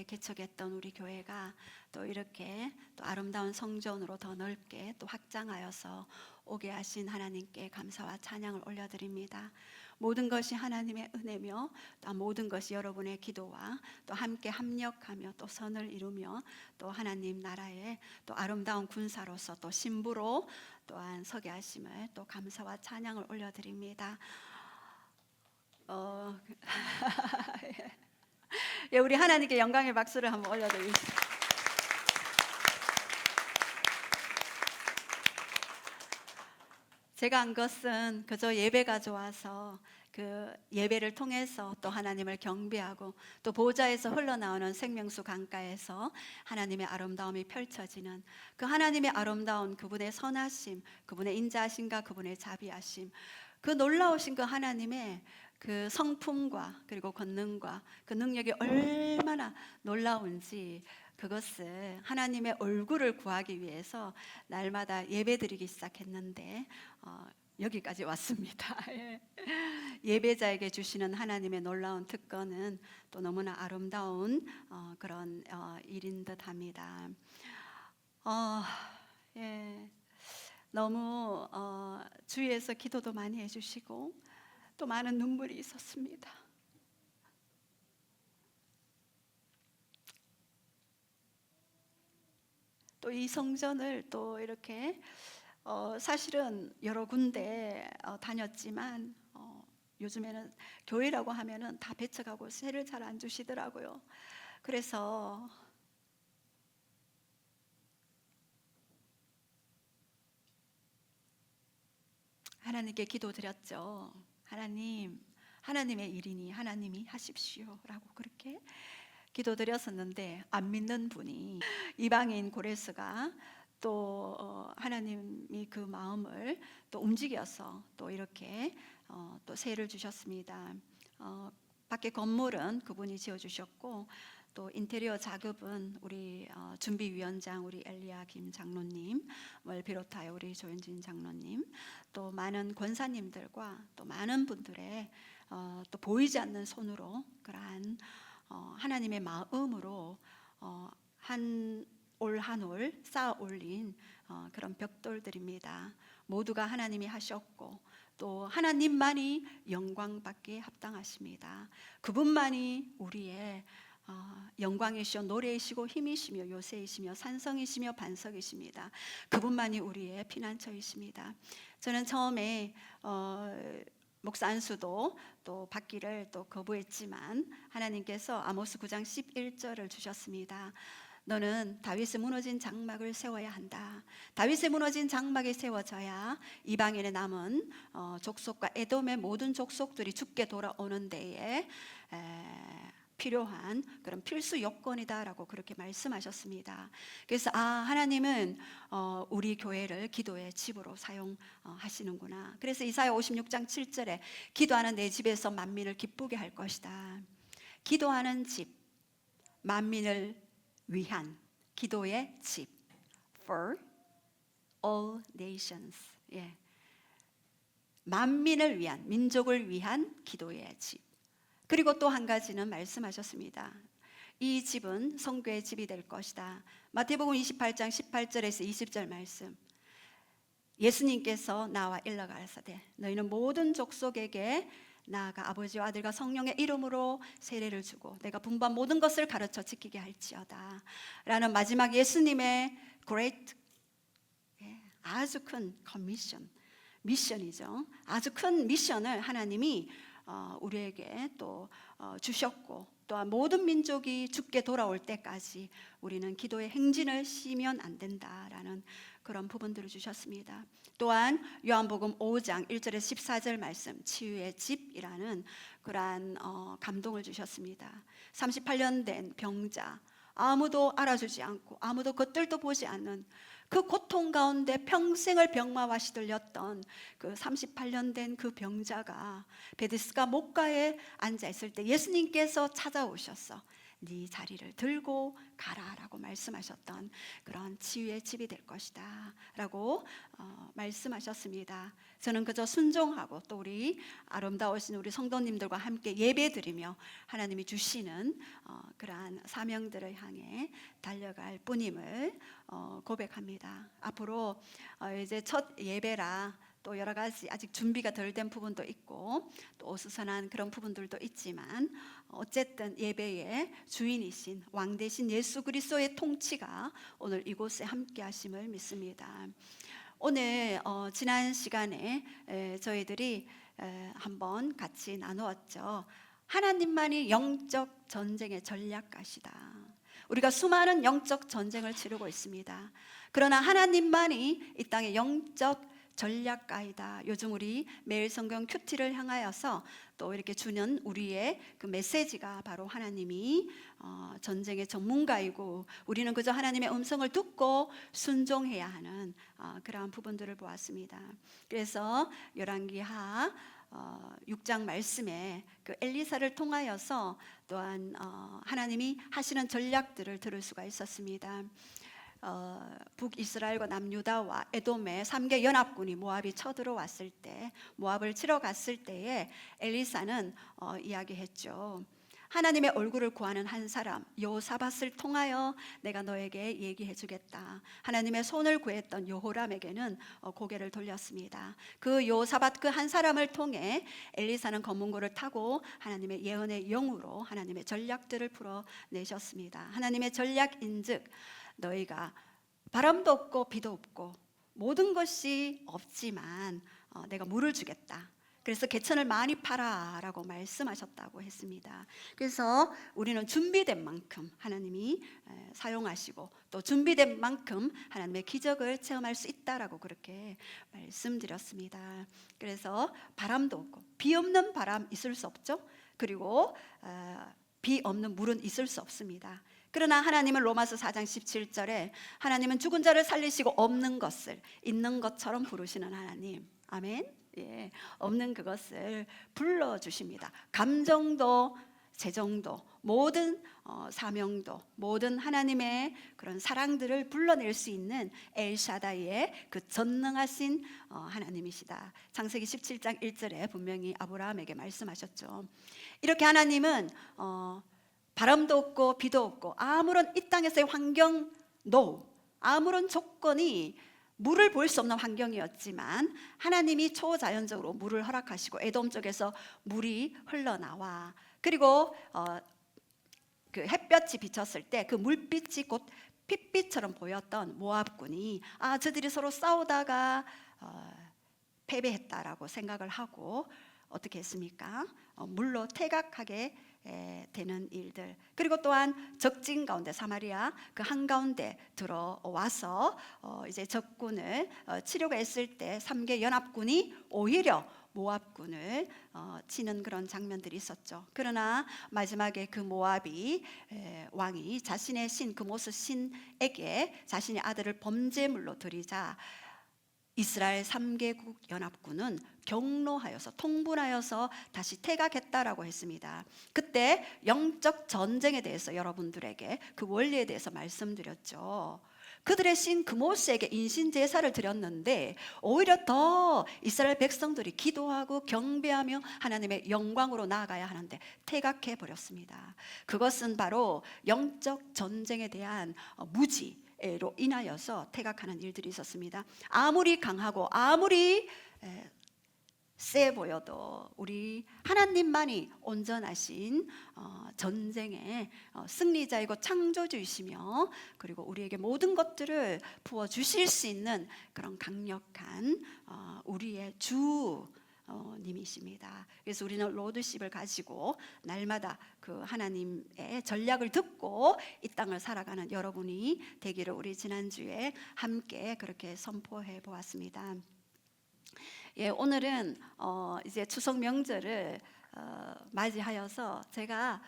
개척했던 우리 교회가 또 이렇게 또 아름다운 성전으로 더 넓게 또 확장하여서 오게 하신 하나님께 감사와 찬양을 올려드립니다. 모든 것이 하나님의 은혜며 또 모든 것이 여러분의 기도와 또 함께 합력하며 또 선을 이루며 또 하나님 나라의 또 아름다운 군사로서 또 신부로 또한 서게 하심을 또 감사와 찬양을 올려드립니다. 예, 우리 하나님께 영광의 박수를 한번 올려드리겠습니다. 제가 한 것은 그저 예배가 좋아서 그 예배를 통해서 또 하나님을 경배하고 또 보좌에서 흘러나오는 생명수 강가에서 하나님의 아름다움이 펼쳐지는 그 하나님의 아름다운 그분의 선하심, 그분의 인자하심과 그분의 자비하심, 그 놀라우신 그 하나님의 그 성품과 그리고 권능과 그 능력이 얼마나 놀라운지 그것을 하나님의 얼굴을 구하기 위해서 날마다 예배드리기 시작했는데 여기까지 왔습니다. 예배자에게 주시는 하나님의 놀라운 특권은 또 너무나 아름다운 그런 일인 듯합니다. 너무 주위에서 기도도 많이 해주시고 또 많은 눈물이 있었습니다. 또 이 성전을 또 이렇게 사실은 여러 군데 다녔지만 요즘에는 교회라고 하면은 다 배척하고 세를 잘 안 주시더라고요. 그래서 하나님께 기도드렸죠. 하나님의 일이니 하나님이 하십시오 라고 그렇게 기도드렸었는데 안 믿는 분이 이방인 고레스가 또 하나님이 그 마음을 또 움직여서 또 이렇게 또 세를 주셨습니다. 밖에 건물은 그분이 지어주셨고 또 인테리어 작업은 우리 준비위원장 우리 엘리야 김 장로님을 비롯하여 우리 조현진 장로님 또 많은 권사님들과 또 많은 분들의 또 보이지 않는 손으로 그러한 하나님의 마음으로 한 올 한 올 쌓아 올린 그런 벽돌들입니다. 모두가 하나님이 하셨고 또 하나님만이 영광받기에 합당하십니다. 그분만이 우리의 영광이시오 노래이시고 힘이시며 요새이시며 산성이시며 반석이십니다. 그분만이 우리의 피난처이십니다. 저는 처음에 목사 안수도 또 받기를 또 거부했지만 하나님께서 아모스 9장 11절을 주셨습니다. 너는 다윗의 무너진 장막을 세워야 한다. 다윗의 무너진 장막이 세워져야 이방인의 남은 족속과 에돔의 모든 족속들이 죽게 돌아오는 데에 필요한 그런 필수 요건이다라고 그렇게 말씀하셨습니다. 그래서 하나님은 우리 교회를 기도의 집으로 사용하시는구나. 그래서 이사야 56장 7절에 기도하는 내 집에서 만민을 기쁘게 할 것이다. 기도하는 집, 만민을 위한 기도의 집, for all nations. 만민을 위한, 민족을 위한 기도의 집. 그리고 또 한 가지는 말씀하셨습니다. 이 집은 성교의 집이 될 것이다. 마태복음 28장 18절에서 20절 말씀. 예수님께서 나와 일러가라사대 너희는 모든 족속에게 나아가 아버지와 아들과 성령의 이름으로 세례를 주고 내가 분부한 모든 것을 가르쳐 지키게 할지어다 라는 마지막 예수님의 great 아주 큰 미션이죠. 아주 큰 미션을 하나님이 우리에게 또 주셨고 또한 모든 민족이 죽게 돌아올 때까지 우리는 기도의 행진을 쉬면 안 된다라는 그런 부분들을 주셨습니다. 또한 요한복음 5장 1절에서 14절 말씀 치유의 집이라는 그러한 감동을 주셨습니다. 38년 된 병자, 아무도 알아주지 않고 아무도 겉들도 보지 않는 그 고통 가운데 평생을 병마와 시들렸던 그 38년 된 그 병자가 베데스다 목가에 앉아 있을 때 예수님께서 찾아오셔서 네 자리를 들고 가라라고 말씀하셨던 그런 치유의 집이 될 것이다 라고 말씀하셨습니다. 저는 그저 순종하고 또 우리 아름다우신 우리 성도님들과 함께 예배드리며 하나님이 주시는 그러한 사명들을 향해 달려갈 뿐임을 고백합니다. 앞으로 이제 첫 예배라 또 여러 가지 아직 준비가 덜 된 부분도 있고 또 어수선한 그런 부분들도 있지만 어쨌든 예배의 주인이신 왕 대신 예수 그리스도의 통치가 오늘 이곳에 함께 하심을 믿습니다. 오늘 지난 시간에 저희들이 한번 같이 나누었죠. 하나님만이 영적 전쟁의 전략가시다. 우리가 수많은 영적 전쟁을 치르고 있습니다. 그러나 하나님만이 이 땅의 영적 전략가이다. 요즘 우리 매일 성경 큐티를 향하여서 또 이렇게 주는 우리의 그 메시지가 바로 하나님이 전쟁의 전문가이고 우리는 그저 하나님의 음성을 듣고 순종해야 하는 그러한 부분들을 보았습니다. 그래서 열왕기하 6장 말씀에 그 엘리사를 통하여서 또한 하나님이 하시는 전략들을 들을 수가 있었습니다. 북이스라엘과 남유다와 에돔의 3개 연합군이 모압이 쳐들어왔을 때 모압을 치러 갔을 때에 엘리사는 이야기했죠. 하나님의 얼굴을 구하는 한 사람 여호사밧을 통하여 내가 너에게 얘기해 주겠다. 하나님의 손을 구했던 여호람에게는 고개를 돌렸습니다. 그 여호사밧 그 한 사람을 통해 엘리사는 검은고를 타고 하나님의 예언의 영으로 하나님의 전략들을 풀어내셨습니다. 하나님의 전략인즉 너희가 바람도 없고 비도 없고 모든 것이 없지만 내가 물을 주겠다. 그래서 개천을 많이 파라라고 말씀하셨다고 했습니다. 그래서 우리는 준비된 만큼 하나님이 사용하시고 또 준비된 만큼 하나님의 기적을 체험할 수 있다라고 그렇게 말씀드렸습니다. 그래서 바람도 없고 비 없는 바람 있을 수 없죠. 그리고 비 없는 물은 있을 수 없습니다. 그러나 하나님은 로마서 4장 17절에 하나님은 죽은 자를 살리시고 없는 것을 있는 것처럼 부르시는 하나님. 아멘. 예, 없는 그것을 불러주십니다. 감정도 재정도 모든 사명도 모든 하나님의 그런 사랑들을 불러낼 수 있는 엘샤다이의 그 전능하신 하나님이시다. 창세기 17장 1절에 분명히 아브라함에게 말씀하셨죠. 이렇게 하나님은 바람도 없고 비도 없고 아무런 이 땅에서의 환경도 아무런 조건이 물을 볼 수 없는 환경이었지만 하나님이 초자연적으로 물을 허락하시고 에돔 쪽에서 물이 흘러나와 그리고 그 햇볕이 비쳤을 때 그 물빛이 곧 핏빛처럼 보였던 모압군이 저들이 서로 싸우다가 패배했다라고 생각을 하고 어떻게 했습니까? 물로 퇴각하게 되는 일들 그리고 또한 적진 가운데 사마리아 그 한가운데 들어와서 이제 적군을 치려고 했을 때 3개 연합군이 오히려 모압군을 치는 그런 장면들이 있었죠. 그러나 마지막에 그 모압이 왕이 자신의 신 그모스 신에게 자신의 아들을 범죄물로 드리자 이스라엘 3개국 연합군은 경로하여서 통분하여서 다시 퇴각했다라고 했습니다. 그때 영적 전쟁에 대해서 여러분들에게 그 원리에 대해서 말씀드렸죠. 그들의 신 그모스에게 인신 제사를 드렸는데 오히려 더 이스라엘 백성들이 기도하고 경배하며 하나님의 영광으로 나아가야 하는데 퇴각해 버렸습니다. 그것은 바로 영적 전쟁에 대한 무지로 인하여서 퇴각하는 일들이 있었습니다. 아무리 강하고 아무리 세 보여도 우리 하나님만이 온전하신 전쟁의 승리자이고 창조주이시며 그리고 우리에게 모든 것들을 부어주실 수 있는 그런 강력한 우리의 주 님이십니다. 그래서 우리는 로드십을 가지고 날마다 그 하나님의 전략을 듣고 이 땅을 살아가는 여러분이 되기를 우리 지난주에 함께 그렇게 선포해 보았습니다. 예, 오늘은 이제 추석 명절을 맞이하여서 제가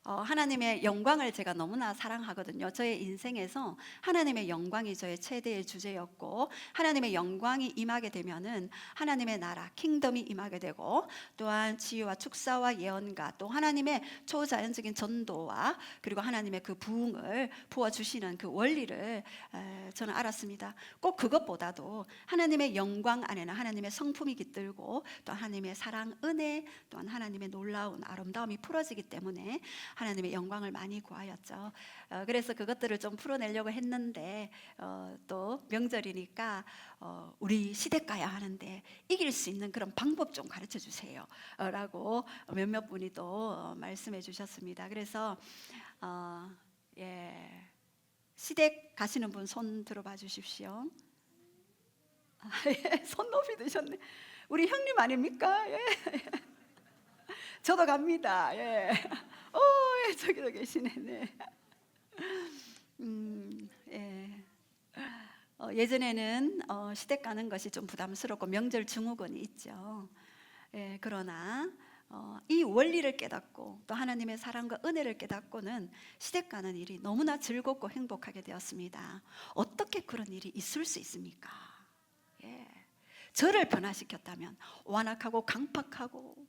하나님의 영광을 제가 너무나 사랑하거든요. 저의 인생에서 하나님의 영광이 저의 최대의 주제였고, 하나님의 영광이 임하게 되면은 하나님의 나라, 킹덤이 임하게 되고, 또한 치유와 축사와 예언과 또 하나님의 초자연적인 전도와 그리고 하나님의 그 부흥을 부어주시는 그 원리를 저는 알았습니다. 꼭 그것보다도 하나님의 영광 안에는 하나님의 성품이 깃들고 또 하나님의 사랑, 은혜, 또한 하나님의 놀라운 아름다움이 풀어지기 때문에 하나님의 영광을 많이 구하였죠. 그래서 그것들을 좀 풀어내려고 했는데 또 명절이니까 우리 시댁 가야 하는데 이길 수 있는 그런 방법 좀 가르쳐 주세요 라고 몇몇 분이 또 말씀해 주셨습니다. 그래서 시댁 가시는 분 손 들어봐 주십시오. 손 높이 드셨네. 우리 형님 아닙니까? 예. 저도 갑니다. 예. 저기도 계시네. 네. 예. 예전에는 시댁 가는 것이 좀 부담스럽고 명절 증후군이 있죠. 예, 그러나 이 원리를 깨닫고 또 하나님의 사랑과 은혜를 깨닫고는 시댁 가는 일이 너무나 즐겁고 행복하게 되었습니다. 어떻게 그런 일이 있을 수 있습니까? 예. 저를 변화시켰다면, 완악하고 강팍하고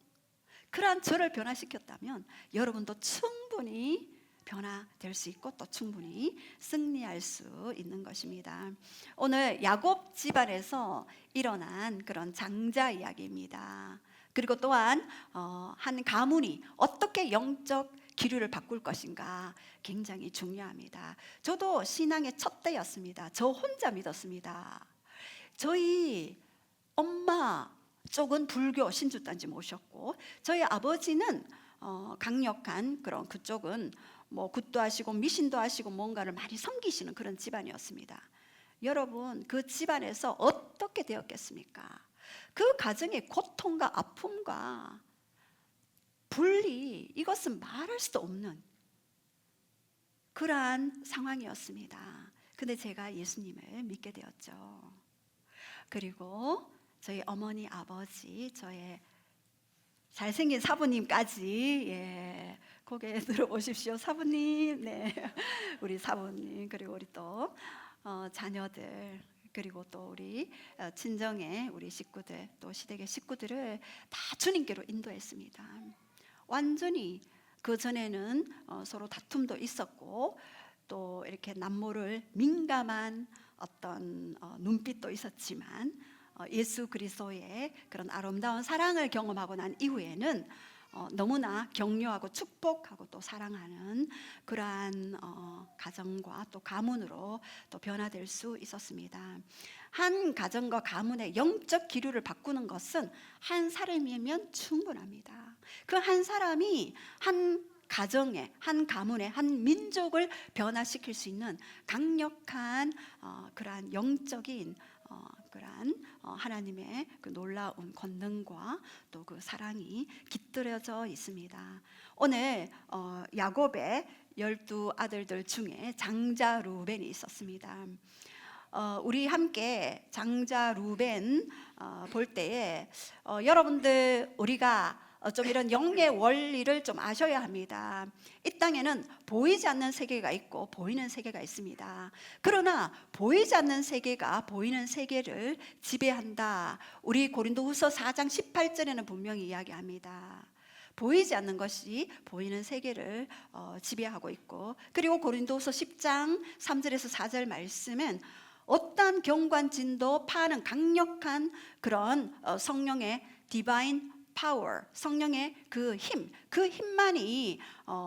그러한 저를 변화시켰다면 여러분도 충분히 변화될 수 있고 또 충분히 승리할 수 있는 것입니다. 오늘 야곱 집안에서 일어난 그런 장자 이야기입니다. 그리고 또한 한 가문이 어떻게 영적 기류를 바꿀 것인가 굉장히 중요합니다. 저도 신앙의 첫 때였습니다. 저 혼자 믿었습니다. 저희 엄마 쪽은 불교 신주단지 모셨고, 저희 아버지는 강력한 그런 그쪽은 뭐 굿도 하시고 미신도 하시고 뭔가를 많이 섬기시는 그런 집안이었습니다. 여러분, 그 집안에서 어떻게 되었겠습니까? 그 가정의 고통과 아픔과 분리, 이것은 말할 수도 없는 그러한 상황이었습니다. 근데 제가 예수님을 믿게 되었죠. 그리고 저희 어머니, 아버지, 저의 잘생긴 사부님까지, 고개 들어보십시오. 사부님, 네, 우리 사부님, 그리고 우리 또 자녀들, 그리고 또 우리 친정의 우리 식구들, 또 시댁의 식구들을 다 주님께로 인도했습니다. 완전히 그 전에는 서로 다툼도 있었고 또 이렇게 남모를 민감한 어떤 눈빛도 있었지만 예수 그리스도의 그런 아름다운 사랑을 경험하고 난 이후에는 너무나 격려하고 축복하고 또 사랑하는 그러한 가정과 또 가문으로 또 변화될 수 있었습니다. 한 가정과 가문의 영적 기류를 바꾸는 것은 한 사람이면 충분합니다. 그 한 사람이 한 가정의, 한 가문의, 한 민족을 변화시킬 수 있는 강력한 그러한 영적인 그러한 하나님의 그 놀라운 권능과 또 그 사랑이 깃들여져 있습니다. 오늘 야곱의 12 아들들 중에 장자 루벤이 있었습니다. 우리 함께 장자 루벤 볼 때에 여러분들 우리가 좀 이런 영의 원리를 좀 아셔야 합니다. 이 땅에는 보이지 않는 세계가 있고 보이는 세계가 있습니다. 그러나 보이지 않는 세계가 보이는 세계를 지배한다. 우리 고린도후서 4장 18절에는 분명히 이야기합니다. 보이지 않는 것이 보이는 세계를 지배하고 있고, 그리고 고린도후서 10장 3절에서 4절 말씀은 어떠한 경관진도 파하는 강력한 그런 성령의 디바인 파워, 성령의 그 힘, 그 힘만이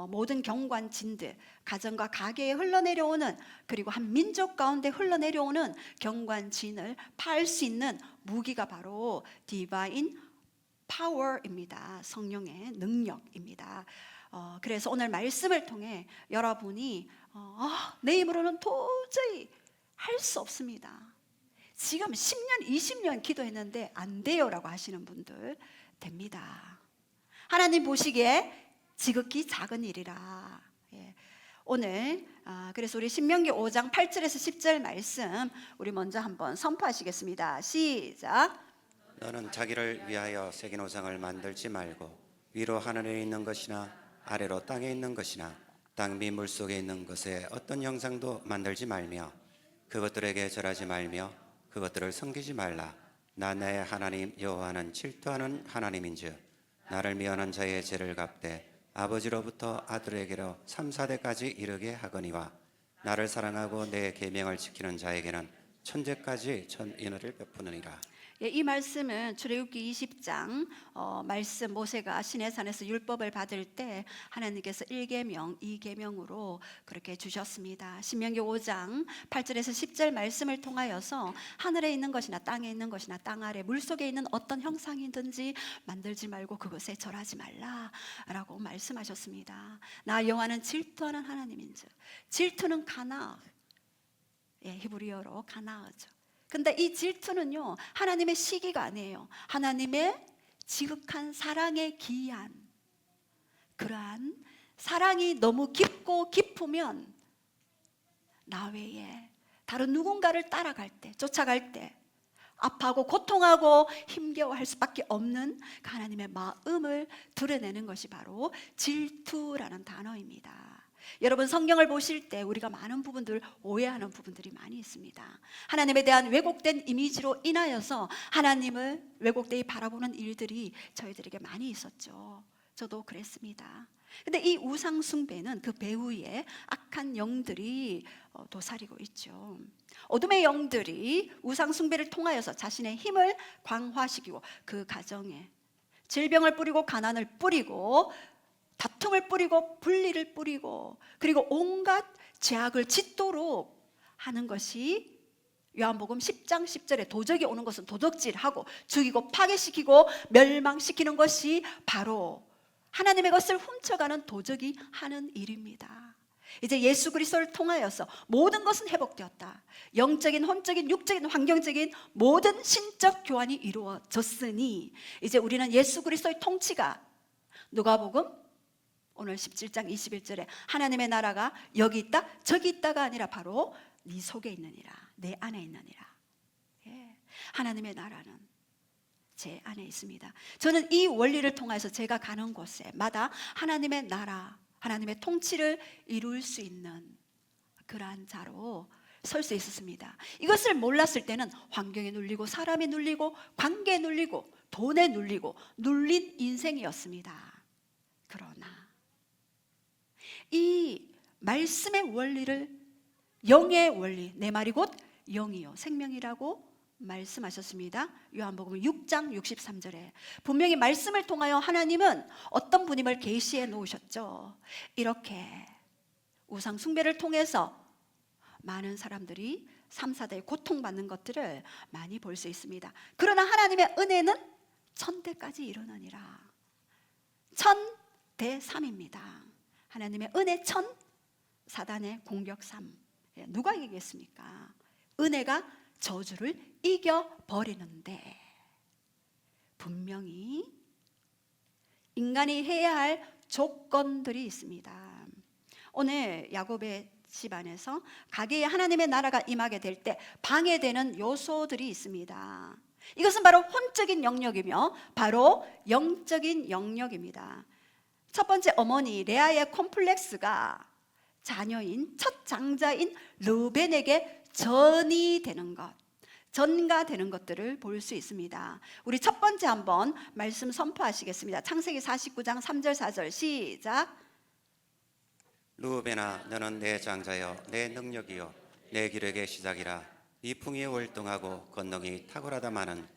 모든 경관진들, 가정과 가게에 흘러내려오는, 그리고 한 민족 가운데 흘러내려오는 경관진을 파할 수 있는 무기가 바로 디바인 파워입니다. 성령의 능력입니다. 그래서 오늘 말씀을 통해 여러분이 내 힘으로는 도저히 할 수 없습니다. 지금 10년, 20년 기도했는데 안 돼요 라고 하시는 분들 됩니다. 하나님 보시기에 지극히 작은 일이라. 오늘 그래서 우리 신명기 5장 8절에서 10절 말씀 우리 먼저 한번 선포하시겠습니다. 시작. 너는 자기를 위하여 새긴 우상을 만들지 말고 위로 하늘에 있는 것이나 아래로 땅에 있는 것이나 땅 밑 물속에 있는 것에 어떤 형상도 만들지 말며 그것들에게 절하지 말며 그것들을 섬기지 말라. 나 내 하나님 여호와는 질투하는 하나님인즉 나를 미워하는 자의 죄를 갚되 아버지로부터 아들에게로 3, 4대까지 이르게 하거니와 나를 사랑하고 내 계명을 지키는 자에게는 천대까지 천인을 베푸느니라. 예, 이 말씀은 출애굽기 20장 말씀, 모세가 시내산에서 율법을 받을 때 하나님께서 1계명, 2계명으로 그렇게 주셨습니다. 신명기 5장 8절에서 10절 말씀을 통하여서 하늘에 있는 것이나 땅에 있는 것이나 땅 아래 물속에 있는 어떤 형상이든지 만들지 말고 그것에 절하지 말라라고 말씀하셨습니다. 나 여호와는 질투하는 하나님인즉, 질투는 가나, 예, 히브리어로 가나어죠. 근데 이 질투는요, 하나님의 시기가 아니에요. 하나님의 지극한 사랑에 기이한, 그러한 사랑이 너무 깊고 깊으면 나 외에 다른 누군가를 따라갈 때, 쫓아갈 때 아파하고 고통하고 힘겨워할 수밖에 없는 그 하나님의 마음을 드러내는 것이 바로 질투라는 단어입니다. 여러분, 성경을 보실 때 우리가 많은 부분들을 오해하는 부분들이 많이 있습니다. 하나님에 대한 왜곡된 이미지로 인하여서 하나님을 왜곡되이 바라보는 일들이 저희들에게 많이 있었죠. 저도 그랬습니다. 근데 이 우상 숭배는 그 배후에 악한 영들이 도사리고 있죠. 어둠의 영들이 우상 숭배를 통하여서 자신의 힘을 강화시키고 그 가정에 질병을 뿌리고 가난을 뿌리고 다툼을 뿌리고 분리를 뿌리고 그리고 온갖 죄악을 짓도록 하는 것이 요한복음 10장 10절에 도적이 오는 것은 도적질하고 죽이고 파괴시키고 멸망시키는 것이 바로 하나님의 것을 훔쳐가는 도적이 하는 일입니다. 이제 예수 그리스도를 통하여서 모든 것은 회복되었다. 영적인, 혼적인, 육적인, 환경적인 모든 신적 교환이 이루어졌으니 이제 우리는 예수 그리스도의 통치가 누가복음 오늘 17장 21절에 하나님의 나라가 여기 있다 저기 있다가 아니라 바로 네 속에 있느니라, 내 안에 있느니라. 예. 하나님의 나라는 제 안에 있습니다. 저는 이 원리를 통해서 제가 가는 곳에마다 하나님의 나라, 하나님의 통치를 이룰 수 있는 그러한 자로 설 수 있었습니다. 이것을 몰랐을 때는 환경에 눌리고 사람에 눌리고 관계에 눌리고 돈에 눌리고 눌린 인생이었습니다. 그러나 이 말씀의 원리를, 영의 원리, 내 말이 곧 영이요 생명이라고 말씀하셨습니다. 요한복음 6장 63절에 분명히 말씀을 통하여 하나님은 어떤 분임을 계시해 놓으셨죠. 이렇게 우상 숭배를 통해서 많은 사람들이 3, 4대에 고통받는 것들을 많이 볼 수 있습니다. 그러나 하나님의 은혜는 1000대까지 이르느니라. 1000대 3입니다. 하나님의 은혜 1000, 사단의 공격 3. 누가 이기겠습니까? 은혜가 저주를 이겨버리는데 분명히 인간이 해야 할 조건들이 있습니다. 오늘 야곱의 집안에서 가게에 하나님의 나라가 임하게 될 때 방해되는 요소들이 있습니다. 이것은 바로 혼적인 영역이며 바로 영적인 영역입니다. 첫 번째, 어머니 레아의 콤플렉스가 자녀인 첫 장자인 르벤에게 전이 되는 것, 전가되는 것들을 볼 수 있습니다. 우리 첫 번째 한번 말씀 선포하시겠습니다. 창세기 49장 3절 4절 시작. 르우벤아, 너는 내 장자여 내 능력이요 내 기력의 시작이라. 네 풍이 월등하고 건능이 탁월하다마는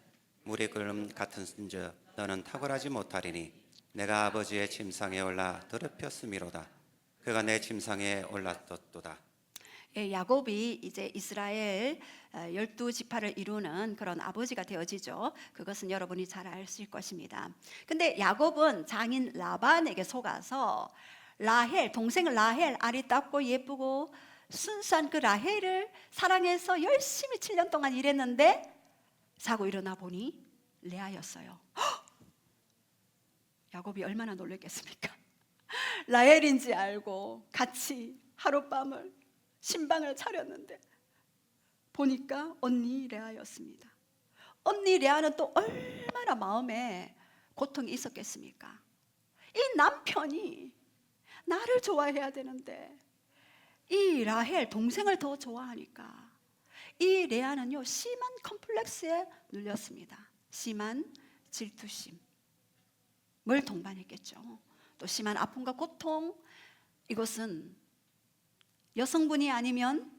물이 끓음 같은즉 너는 탁월하지 못하리니 내가 아버지의 침상에 올라 더럽혔음이로다. 그가 내 침상에 올랐도다. 예, 야곱이 이제 이스라엘 12지파를 이루는 그런 아버지가 되어지죠. 그것은 여러분이 잘 아실 것입니다. 근데 야곱은 장인 라반에게 속아서 라헬, 동생 라헬, 아리답고 예쁘고 순수한 그 라헬을 사랑해서 열심히 7년 동안 일했는데 자고 일어나 보니 레아였어요. 야곱이 얼마나 놀랐겠습니까? 라헬인지 알고 같이 하룻밤을 신방을 차렸는데 보니까 언니 레아였습니다. 언니 레아는 또 얼마나 마음에 고통이 있었겠습니까? 이 남편이 나를 좋아해야 되는데 이 라헬 동생을 더 좋아하니까 이 레아는요 심한 컴플렉스에 눌렸습니다. 심한 질투심을 동반했겠죠. 또 심한 아픔과 고통, 이것은 여성분이 아니면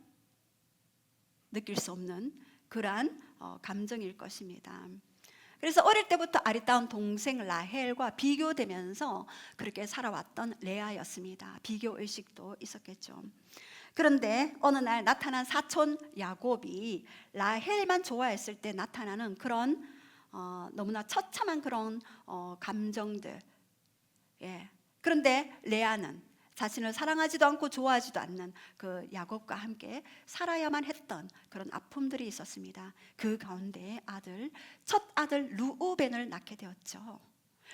느낄 수 없는 그러한 감정일 것입니다. 그래서 어릴 때부터 아리따운 동생 라헬과 비교되면서 그렇게 살아왔던 레아였습니다. 비교의식도 있었겠죠. 그런데 어느 날 나타난 사촌 야곱이 라헬만 좋아했을 때 나타나는 그런 너무나 처참한 그런 감정들. 그런데 레아는 자신을 사랑하지도 않고 좋아하지도 않는 그 야곱과 함께 살아야만 했던 그런 아픔들이 있었습니다. 그 가운데 첫 아들 르우벤을 낳게 되었죠.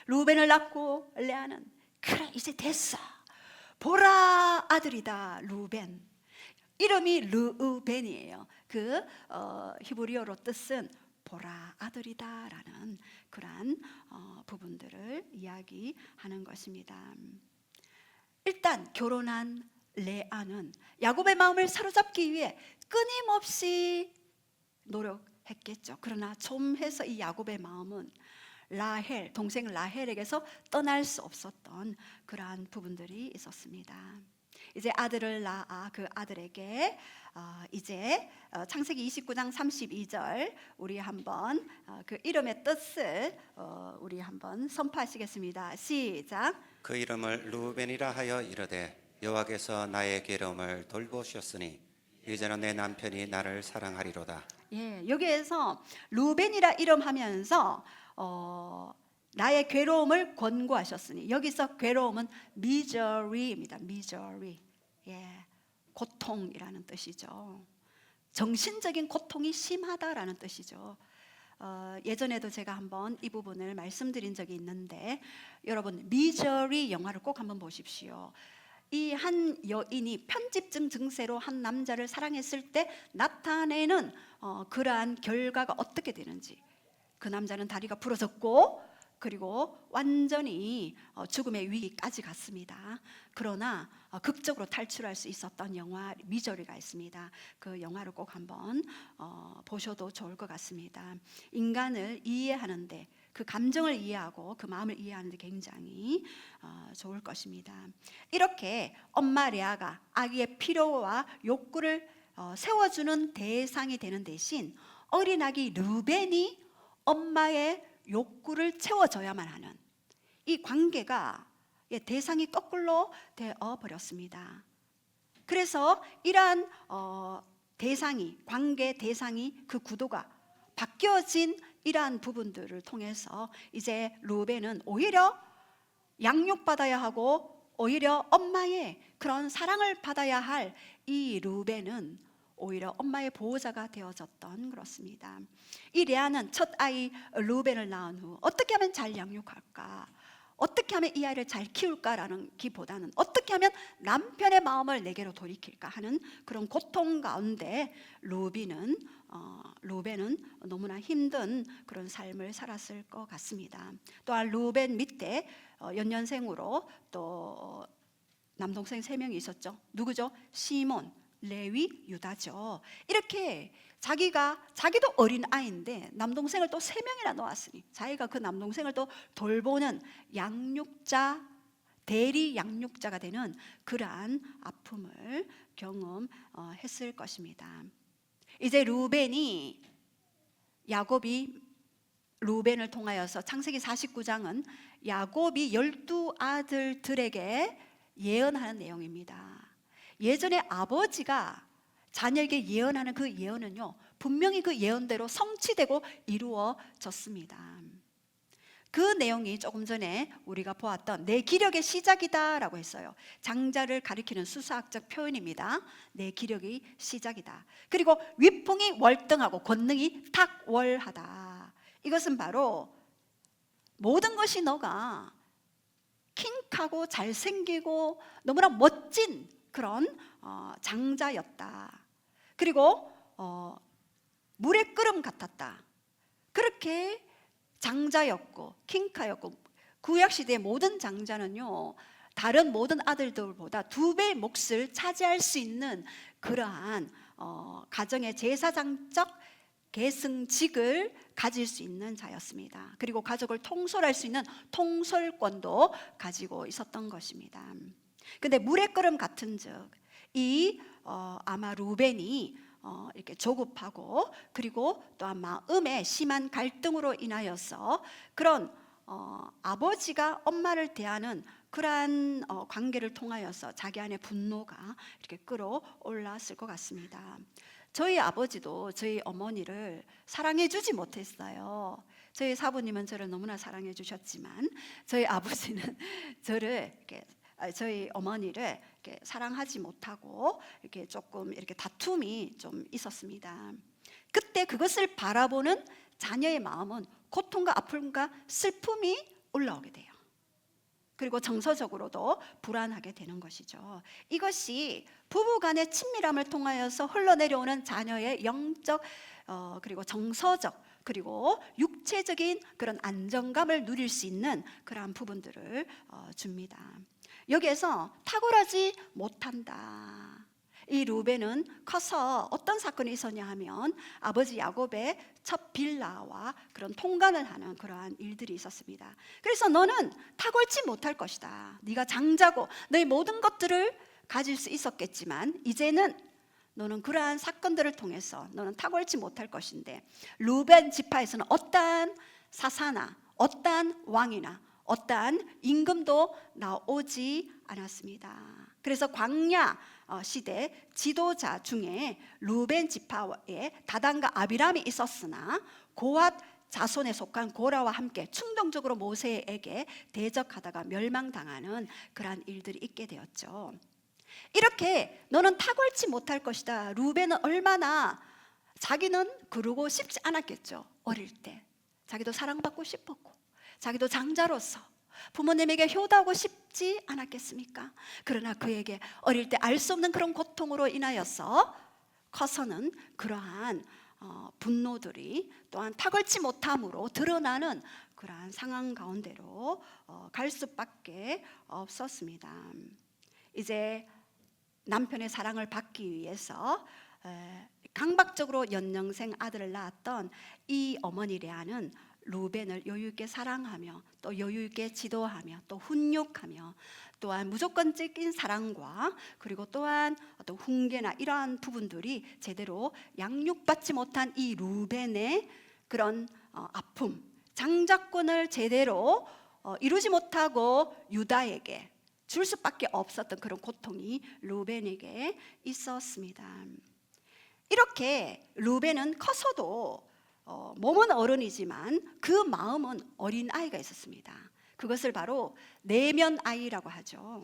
르우벤을 낳고 레아는 그래 이제 됐어, 보라 아들이다. 르우벤, 이름이 르우벤이에요. 그 히브리어로 뜻은 보라 아들이다라는 그러한 부분들을 이야기하는 것입니다. 일단 결혼한 레아는 야곱의 마음을 사로잡기 위해 끊임없이 노력했겠죠. 그러나 좀 해서 이 야곱의 마음은 라헬, 동생 라헬에게서 떠날 수 없었던 그러한 부분들이 있었습니다. 이제 아들을 낳아 그 아들에게 이제 창세기 29장 32절 우리 한번 그 이름의 뜻을 우리 한번 선포하시겠습니다. 시작. 그 이름을 루벤이라 하여 이르되 여호와께서 나의 괴로움을 돌보셨으니 이제는 내 남편이 나를 사랑하리로다. 여기에서 루벤이라 이름하면서 나의 괴로움을 권고하셨으니, 여기서 괴로움은 misery입니다. misery, 고통이라는 뜻이죠. 정신적인 고통이 심하다라는 뜻이죠. 예전에도 제가 한번 이 부분을 말씀드린 적이 있는데, 여러분 미저리 영화를 꼭 한번 보십시오. 이 한 여인이 편집증 증세로 한 남자를 사랑했을 때 나타내는 그러한 결과가 어떻게 되는지. 그 남자는 다리가 부러졌고 그리고 완전히 죽음의 위기까지 갔습니다. 그러나 극적으로 탈출할 수 있었던 영화 미저리가 있습니다. 그 영화를 꼭 한번 보셔도 좋을 것 같습니다. 인간을 이해하는데, 그 감정을 이해하고 그 마음을 이해하는데 굉장히 좋을 것입니다. 이렇게 엄마 레아가 아기의 필요와 욕구를 세워주는 대상이 되는 대신 어린아기 르벤이 엄마의 욕구를 채워줘야만 하는 이 관계가 대상이 거꾸로 되어 버렸습니다. 그래서 이러한 관계 대상이 그 구도가 바뀌어진 이러한 부분들을 통해서 이제 르벤은 오히려 양육받아야 하고 오히려 엄마의 그런 사랑을 받아야 할 이 르벤은 오히려 엄마의 보호자가 되어졌던 그렇습니다. 이 레아는 첫 아이 르벤을 낳은 후 어떻게 하면 잘 양육할까, 어떻게 하면 이 아이를 잘 키울까라는 기보다는 어떻게 하면 남편의 마음을 내게로 돌이킬까 하는 그런 고통 가운데 르벤은 너무나 힘든 그런 삶을 살았을 것 같습니다. 또한 르벤 밑에 연년생으로 또 남동생 3명이 있었죠. 누구죠? 시몬, 레위, 유다죠. 이렇게 자기도 어린 아이인데 남동생을 또 3명이나 놓았으니 자기가 그 남동생을 또 돌보는 양육자, 대리 양육자가 되는 그러한 아픔을 경험했을 것입니다. 이제 야곱이 르벤을 통하여서 창세기 49장은 야곱이 12아들들에게 예언하는 내용입니다. 예전에 아버지가 자녀에게 예언하는 그 예언은요, 분명히 그 예언대로 성취되고 이루어졌습니다. 그 내용이 조금 전에 우리가 보았던 내 기력의 시작이다라고 했어요. 장자를 가리키는 수사학적 표현입니다. 내 기력이 시작이다. 그리고 위풍이 월등하고 권능이 탁월하다. 이것은 바로 모든 것이 너가 킹하고 잘생기고 너무나 멋진 그런 장자였다. 그리고 물의 끓음 같았다. 그렇게 장자였고 킹카였고, 구약시대의 모든 장자는요 다른 모든 아들들보다 2배의 몫을 차지할 수 있는 그러한 가정의 제사장적 계승직을 가질 수 있는 자였습니다. 그리고 가족을 통솔할 수 있는 통솔권도 가지고 있었던 것입니다. 근데 물의 끓음 같은즉 이 아마 루벤이 이렇게 조급하고 그리고 또한 마음에 심한 갈등으로 인하여서 그런 아버지가 엄마를 대하는 그러한 관계를 통하여서 자기 안에 분노가 이렇게 끌어올랐을 것 같습니다. 저희 아버지도 저희 어머니를 사랑해 주지 못했어요. 저희 사부님은 저를 너무나 사랑해 주셨지만 저희 아버지는 저를 이렇게 저희 어머니를 이렇게 사랑하지 못하고 이렇게 조금 이렇게 다툼이 좀 있었습니다. 그때 그것을 바라보는 자녀의 마음은 고통과 아픔과 슬픔이 올라오게 돼요. 그리고 정서적으로도 불안하게 되는 것이죠. 이것이 부부간의 친밀함을 통하여서 흘러내려오는 자녀의 영적 그리고 정서적 그리고 육체적인 그런 안정감을 누릴 수 있는 그러한 부분들을 줍니다. 여기에서 탁월하지 못한다. 이 루벤은 커서 어떤 사건이 있었냐 하면 아버지 야곱의 첫 빌라와 그런 통관을 하는 그러한 일들이 있었습니다. 그래서 너는 탁월치 못할 것이다. 네가 장자고 너의 모든 것들을 가질 수 있었겠지만 이제는 너는 그러한 사건들을 통해서 너는 탁월치 못할 것인데 루벤 지파에서는 어떠한 사사나 어떠한 왕이나 어떠한 임금도 나오지 않았습니다. 그래서 광야 시대 지도자 중에 루벤 지파에 다단과 아비람이 있었으나 고앗 자손에 속한 고라와 함께 충동적으로 모세에게 대적하다가 멸망당하는 그러한 일들이 있게 되었죠. 이렇게 너는 탁월치 못할 것이다. 루벤은 얼마나 자기는 그러고 싶지 않았겠죠. 어릴 때 자기도 사랑받고 싶었고 자기도 장자로서 부모님에게 효도하고 싶지 않았겠습니까? 그러나 그에게 어릴 때 알 수 없는 그런 고통으로 인하여서 커서는 그러한 분노들이 또한 탁월치 못함으로 드러나는 그러한 상황 가운데로 갈 수밖에 없었습니다. 이제 남편의 사랑을 받기 위해서 강박적으로 연년생 아들을 낳았던 이 어머니 레아는 루벤을 여유있게 사랑하며 또 여유있게 지도하며 또 훈육하며 또한 무조건적인 사랑과 그리고 또한 어떤 훈계나 이러한 부분들이 제대로 양육받지 못한 이 루벤의 그런 아픔, 장자권을 제대로 이루지 못하고 유다에게 줄 수밖에 없었던 그런 고통이 루벤에게 있었습니다. 이렇게 루벤은 커서도 몸은 어른이지만 그 마음은 어린아이가 있었습니다. 그것을 바로 내면 아이라고 하죠.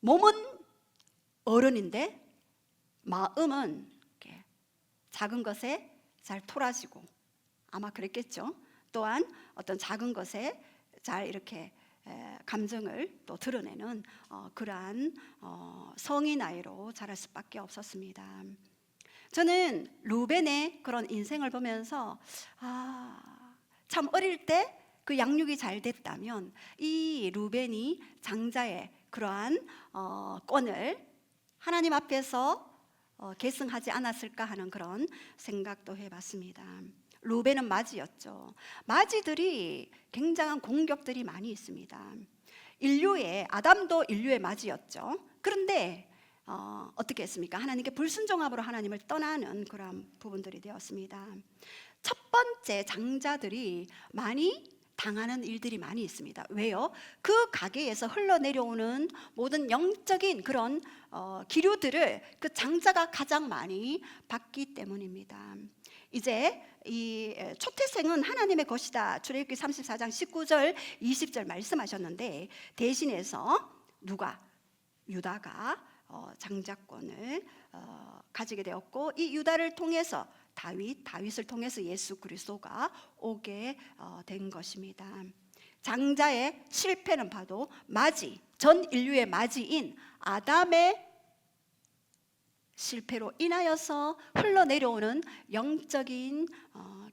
몸은 어른인데 마음은 이렇게 작은 것에 잘 토라지고 아마 그랬겠죠. 또한 어떤 작은 것에 잘 이렇게 감정을 또 드러내는 그러한 성인 아이로 자랄 수밖에 없었습니다. 저는 루벤의 그런 인생을 보면서 참 어릴 때 그 양육이 잘 됐다면 이 루벤이 장자의 그러한 권을 하나님 앞에서 계승하지 않았을까 하는 그런 생각도 해봤습니다. 루벤은 맞이였죠. 맞이들이 굉장한 공격들이 많이 있습니다. 아담도 인류의 맞이였죠. 그런데 어떻게 했습니까? 하나님께 불순종함으로 하나님을 떠나는 그런 부분들이 되었습니다. 첫 번째 장자들이 많이 당하는 일들이 많이 있습니다. 왜요? 그 가게에서 흘러내려오는 모든 영적인 그런 기류들을 그 장자가 가장 많이 받기 때문입니다. 이제 이 초태생은 하나님의 것이다. 출애굽기 34장 19절 20절 말씀하셨는데 대신해서 유다가 장자권을 가지게 되었고 이 유다를 통해서 다윗을 통해서 예수 그리스도가 오게 된 것입니다. 장자의 실패는 봐도 전 인류의 맞이인 아담의 실패로 인하여서 흘러내려오는 영적인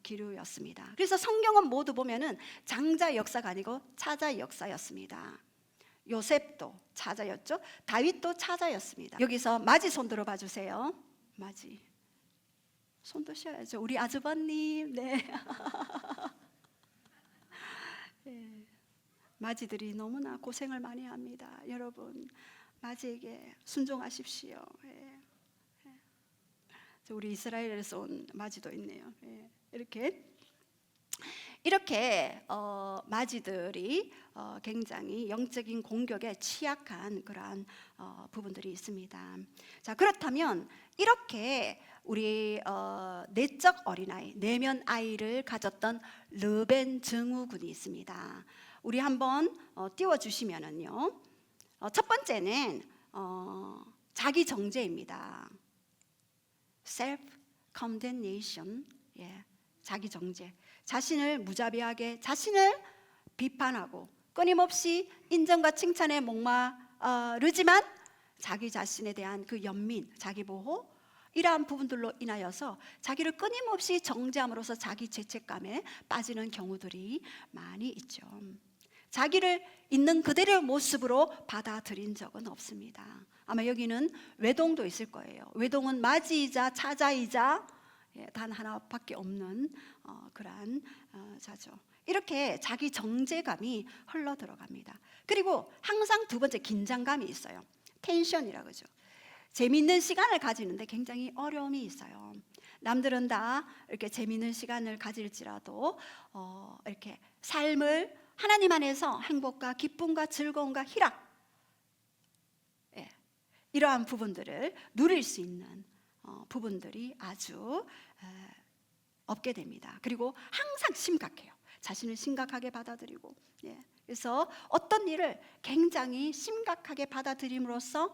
기류였습니다. 그래서 성경은 모두 보면은 장자의 역사가 아니고 차자의 역사였습니다. 요셉도 차자였죠. 다윗도 차자였습니다. 여기서 맞이 손 들어봐 주세요. 맞이 손 드셔야죠. 우리 아주버님. 네. 예. 맞이들이 너무나 고생을 많이 합니다. 여러분 맞이에게 순종하십시오. 예. 예. 우리 이스라엘에서 온 맞이도 있네요. 예. 이렇게 맞이들이 굉장히 영적인 공격에 취약한 그러한 부분들이 있습니다. 자, 그렇다면 이렇게 우리 내적 어린아이, 내면 아이를 가졌던 르벤 증후군이 있습니다. 우리 한번 띄워주시면은요. 첫 번째는 자기 정죄입니다. self condemnation. 예. 자기 정죄. 자신을 무자비하게, 자신을 비판하고 끊임없이 인정과 칭찬에 목마르지만 자기 자신에 대한 그 연민, 자기 보호, 이러한 부분들로 인하여서 자기를 끊임없이 정죄함으로써 자기 죄책감에 빠지는 경우들이 많이 있죠. 자기를 있는 그대로의 모습으로 받아들인 적은 없습니다. 아마 여기는 외동도 있을 거예요. 외동은 맞이이자 차자이자 단 하나밖에 없는 그러한 자죠. 이렇게 자기 정죄감이 흘러 들어갑니다. 그리고 항상 두 번째 긴장감이 있어요. 텐션이라고 그러죠. 재미있는 시간을 가지는데 굉장히 어려움이 있어요. 남들은 다 이렇게 재미있는 시간을 가질지라도 이렇게 삶을 하나님 안에서 행복과 기쁨과 즐거움과 희락, 이러한 부분들을 누릴 수 있는 부분들이 아주 없게 됩니다. 그리고 항상 심각해요. 자신을 심각하게 받아들이고, 그래서 어떤 일을 굉장히 심각하게 받아들임으로써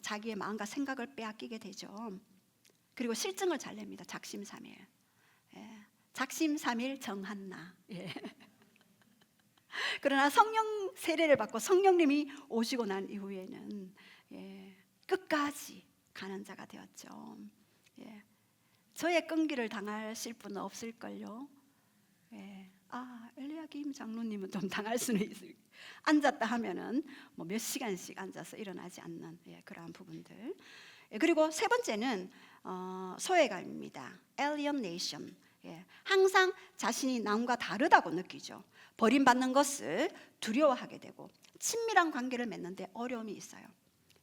자기의 마음과 생각을 빼앗기게 되죠. 그리고 실증을 잘 냅니다. 작심삼일. 작심삼일 정한나. 그러나 성령 세례를 받고 성령님이 오시고 난 이후에는 끝까지 가는 자가 되었죠. 저의 끈기를 당하실 분은 없을걸요. 엘리야김 장로님은 좀 당할 수는 있어요. 앉았다 하면은 뭐 몇 시간씩 앉아서 일어나지 않는 그러한 부분들. 그리고 세 번째는 소외감입니다. alienation. 항상 자신이 남과 다르다고 느끼죠. 버림받는 것을 두려워하게 되고 친밀한 관계를 맺는데 어려움이 있어요.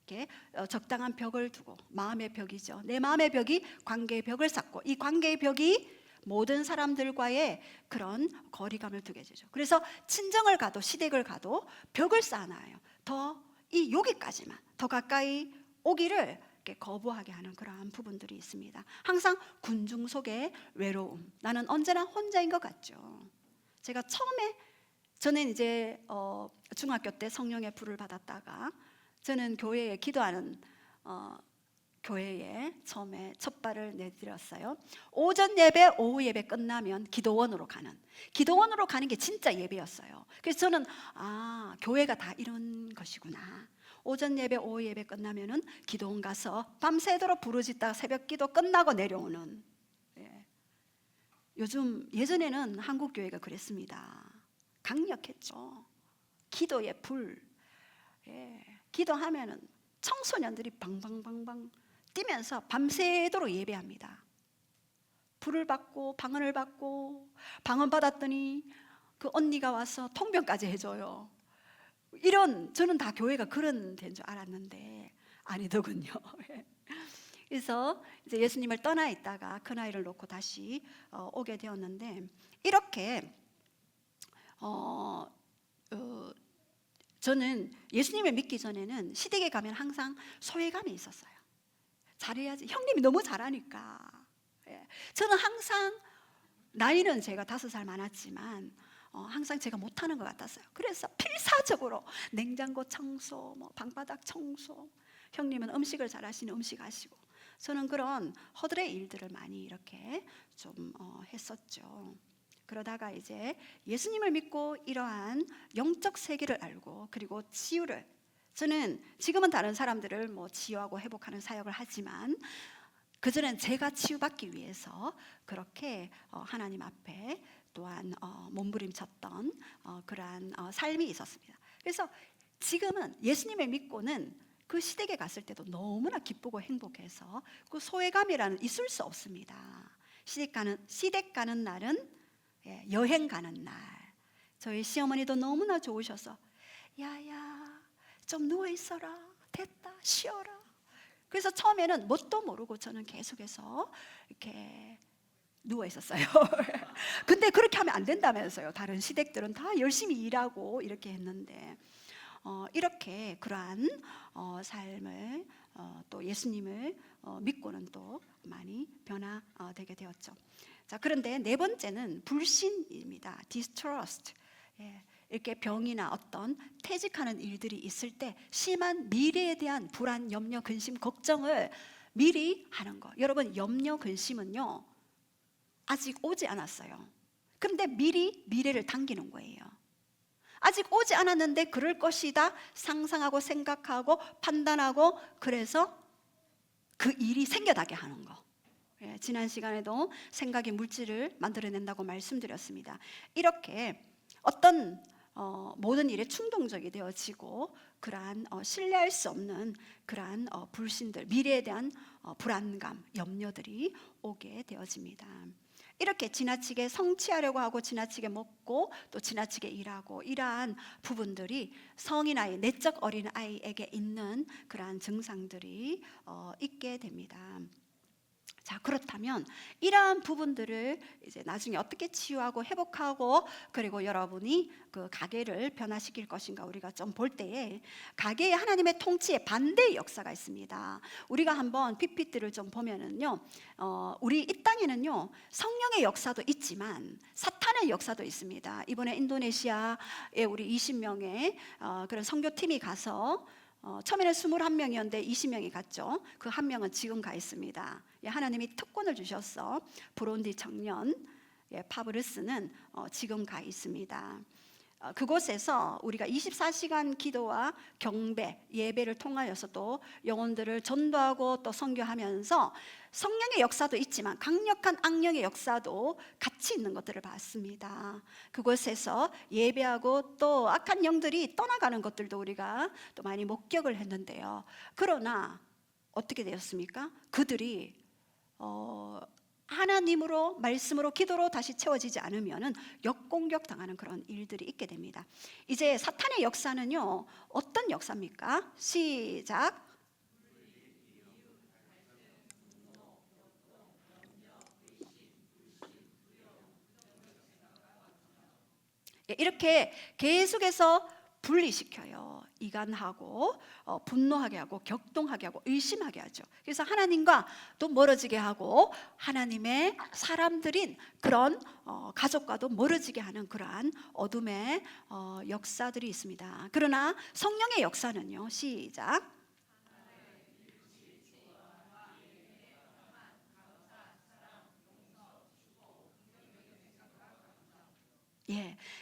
이렇게 적당한 벽을 두고, 마음의 벽이죠. 내 마음의 벽이 관계의 벽을 쌓고, 이 관계의 벽이 모든 사람들과의 그런 거리감을 두게 되죠. 그래서 친정을 가도 시댁을 가도 벽을 쌓아놔요. 더 이 여기까지만 더 가까이 오기를 이렇게 거부하게 하는 그러한 부분들이 있습니다. 항상 군중 속의 외로움, 나는 언제나 혼자인 것 같죠. 제가 처음에, 저는 이제 중학교 때 성령의 불을 받았다가 저는 교회에 기도하는 교회에 처음에 첫 발을 내디뎠어요. 오전 예배, 오후 예배 끝나면 기도원으로 가는 게 진짜 예배였어요. 그래서 저는 교회가 다 이런 것이구나. 오전 예배, 오후 예배 끝나면은 기도원 가서 밤새도록 부르짖다가 새벽 기도 끝나고 내려오는. 예전에는 한국 교회가 그랬습니다. 강력했죠. 기도의 불. 기도하면은 청소년들이 방방방방 뛰면서 밤새도록 예배합니다. 불을 받고 방언을 받고, 방언 받았더니 그 언니가 와서 통변까지 해줘요. 저는 다 교회가 그런 데인 줄 알았는데 아니더군요. 그래서 이제 예수님을 떠나 있다가 큰 아이를 놓고 다시 오게 되었는데, 이렇게 저는 예수님을 믿기 전에는 시댁에 가면 항상 소외감이 있었어요. 잘해야지. 형님이 너무 잘하니까. 저는 항상, 나이는 제가 5살 많았지만 항상 제가 못하는 것 같았어요. 그래서 필사적으로 냉장고 청소, 방바닥 청소, 형님은 음식을 잘하시는 음식 하시고, 저는 그런 허들의 일들을 많이 이렇게 좀 했었죠. 그러다가 이제 예수님을 믿고 이러한 영적 세계를 알고, 그리고 치유를, 저는 지금은 다른 사람들을 치유하고 회복하는 사역을 하지만 그전엔 제가 치유받기 위해서 그렇게 하나님 앞에 또한 몸부림쳤던 그러한 삶이 있었습니다. 그래서 지금은 예수님을 믿고는 그 시댁에 갔을 때도 너무나 기쁘고 행복해서 그 소외감이라는 있을 수 없습니다. 시댁 가는 날은 여행 가는 날. 저희 시어머니도 너무나 좋으셔서 야야 좀 누워 있어라, 됐다, 쉬어라. 그래서 처음에는 뭣도 모르고 저는 계속해서 이렇게 누워 있었어요. 근데 그렇게 하면 안 된다면서요. 다른 시댁들은 다 열심히 일하고 이렇게 했는데 이렇게 그러한 삶을 또 예수님을 믿고는 또 많이 변화되게 되었죠. 자, 그런데 네 번째는 불신입니다. distrust. 이렇게 병이나 어떤 퇴직하는 일들이 있을 때 심한 미래에 대한 불안, 염려, 근심, 걱정을 미리 하는 거. 여러분, 염려, 근심은요 아직 오지 않았어요. 그런데 미리 미래를 당기는 거예요. 아직 오지 않았는데 그럴 것이다 상상하고 생각하고 판단하고, 그래서 그 일이 생겨나게 하는 거. 지난 시간에도 생각이 물질을 만들어낸다고 말씀드렸습니다. 이렇게 어떤 모든 일에 충동적이 되어지고 그러한 신뢰할 수 없는 그러한 불신들, 미래에 대한 불안감, 염려들이 오게 되어집니다. 이렇게 지나치게 성취하려고 하고 지나치게 먹고 또 지나치게 일하고, 이러한 부분들이 성인 아이, 내적 어린 아이에게 있는 그러한 증상들이 있게 됩니다. 자, 그렇다면 이러한 부분들을 이제 나중에 어떻게 치유하고 회복하고 그리고 여러분이 그 가게를 변화시킬 것인가 우리가 좀 볼 때에, 가게에 하나님의 통치의 반대의 역사가 있습니다. 우리가 한번 PPT를 좀 보면은요, 우리 이 땅에는요 성령의 역사도 있지만 사탄의 역사도 있습니다. 이번에 인도네시아에 우리 20명의 그런 선교팀이 가서 처음에는 21명이었는데 20명이 갔죠. 그 한 명은 지금 가 있습니다. 하나님이 특권을 주셨어. 브론디 청년 파브르스는 지금 가 있습니다. 그곳에서 우리가 24시간 기도와 경배, 예배를 통하여서 또 영혼들을 전도하고 또 선교하면서 성령의 역사도 있지만 강력한 악령의 역사도 같이 있는 것들을 봤습니다. 그곳에서 예배하고 또 악한 영들이 떠나가는 것들도 우리가 또 많이 목격을 했는데요. 그러나 어떻게 되었습니까? 그들이 하나님으로, 말씀으로, 기도로 다시 채워지지 않으면 역공격 당하는 그런 일들이 있게 됩니다. 이제 사탄의 역사는요 어떤 역사입니까? 시작. 이렇게 계속해서 분리시켜요. 이간하고 분노하게 하고 격동하게 하고 의심하게 하죠. 그래서 하나님과 또 멀어지게 하고 하나님의 사람들인 그런 가족과도 멀어지게 하는 그러한 어둠의 역사들이 있습니다. 그러나 성령의 역사는요, 시작.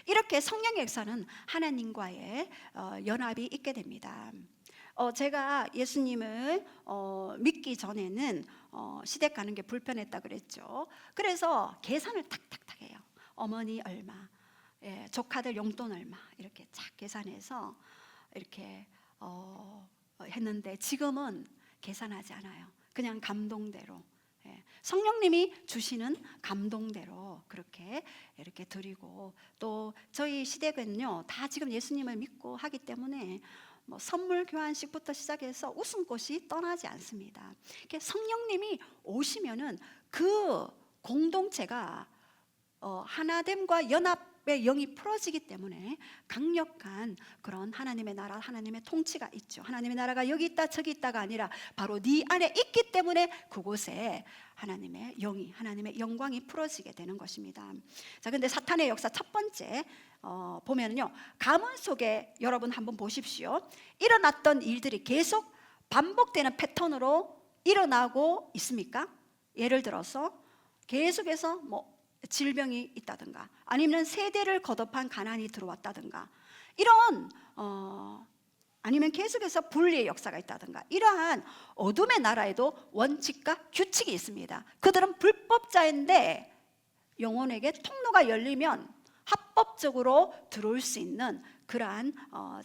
이렇게 성령의 역사는 하나님과의 연합이 있게 됩니다. 제가 예수님을 믿기 전에는 시댁 가는 게 불편했다 그랬죠. 그래서 계산을 탁탁탁 해요. 어머니 얼마, 조카들 용돈 얼마, 이렇게 착 계산해서 이렇게 했는데 지금은 계산하지 않아요. 그냥 감동대로, 성령님이 주시는 감동대로 그렇게 이렇게 드리고, 또 저희 시댁은요 다 지금 예수님을 믿고 하기 때문에 뭐 선물 교환식부터 시작해서 웃음꽃이 떠나지 않습니다. 성령님이 오시면은 그 공동체가 하나됨과 연합의 영이 풀어지기 때문에 강력한 그런 하나님의 나라, 하나님의 통치가 있죠. 하나님의 나라가 여기 있다 저기 있다가 아니라 바로 네 안에 있기 때문에 그곳에 하나님의 영이, 하나님의 영광이 풀어지게 되는 것입니다. 자, 근데 사탄의 역사 첫 번째 보면은요, 가문 속에 여러분 한번 보십시오. 일어났던 일들이 계속 반복되는 패턴으로 일어나고 있습니까? 예를 들어서 계속해서 뭐 질병이 있다든가 아니면 세대를 거듭한 가난이 들어왔다든가, 이런 아니면 계속해서 분리의 역사가 있다든가, 이러한 어둠의 나라에도 원칙과 규칙이 있습니다. 그들은 불법자인데 영혼에게 통로가 열리면 합법적으로 들어올 수 있는 그러한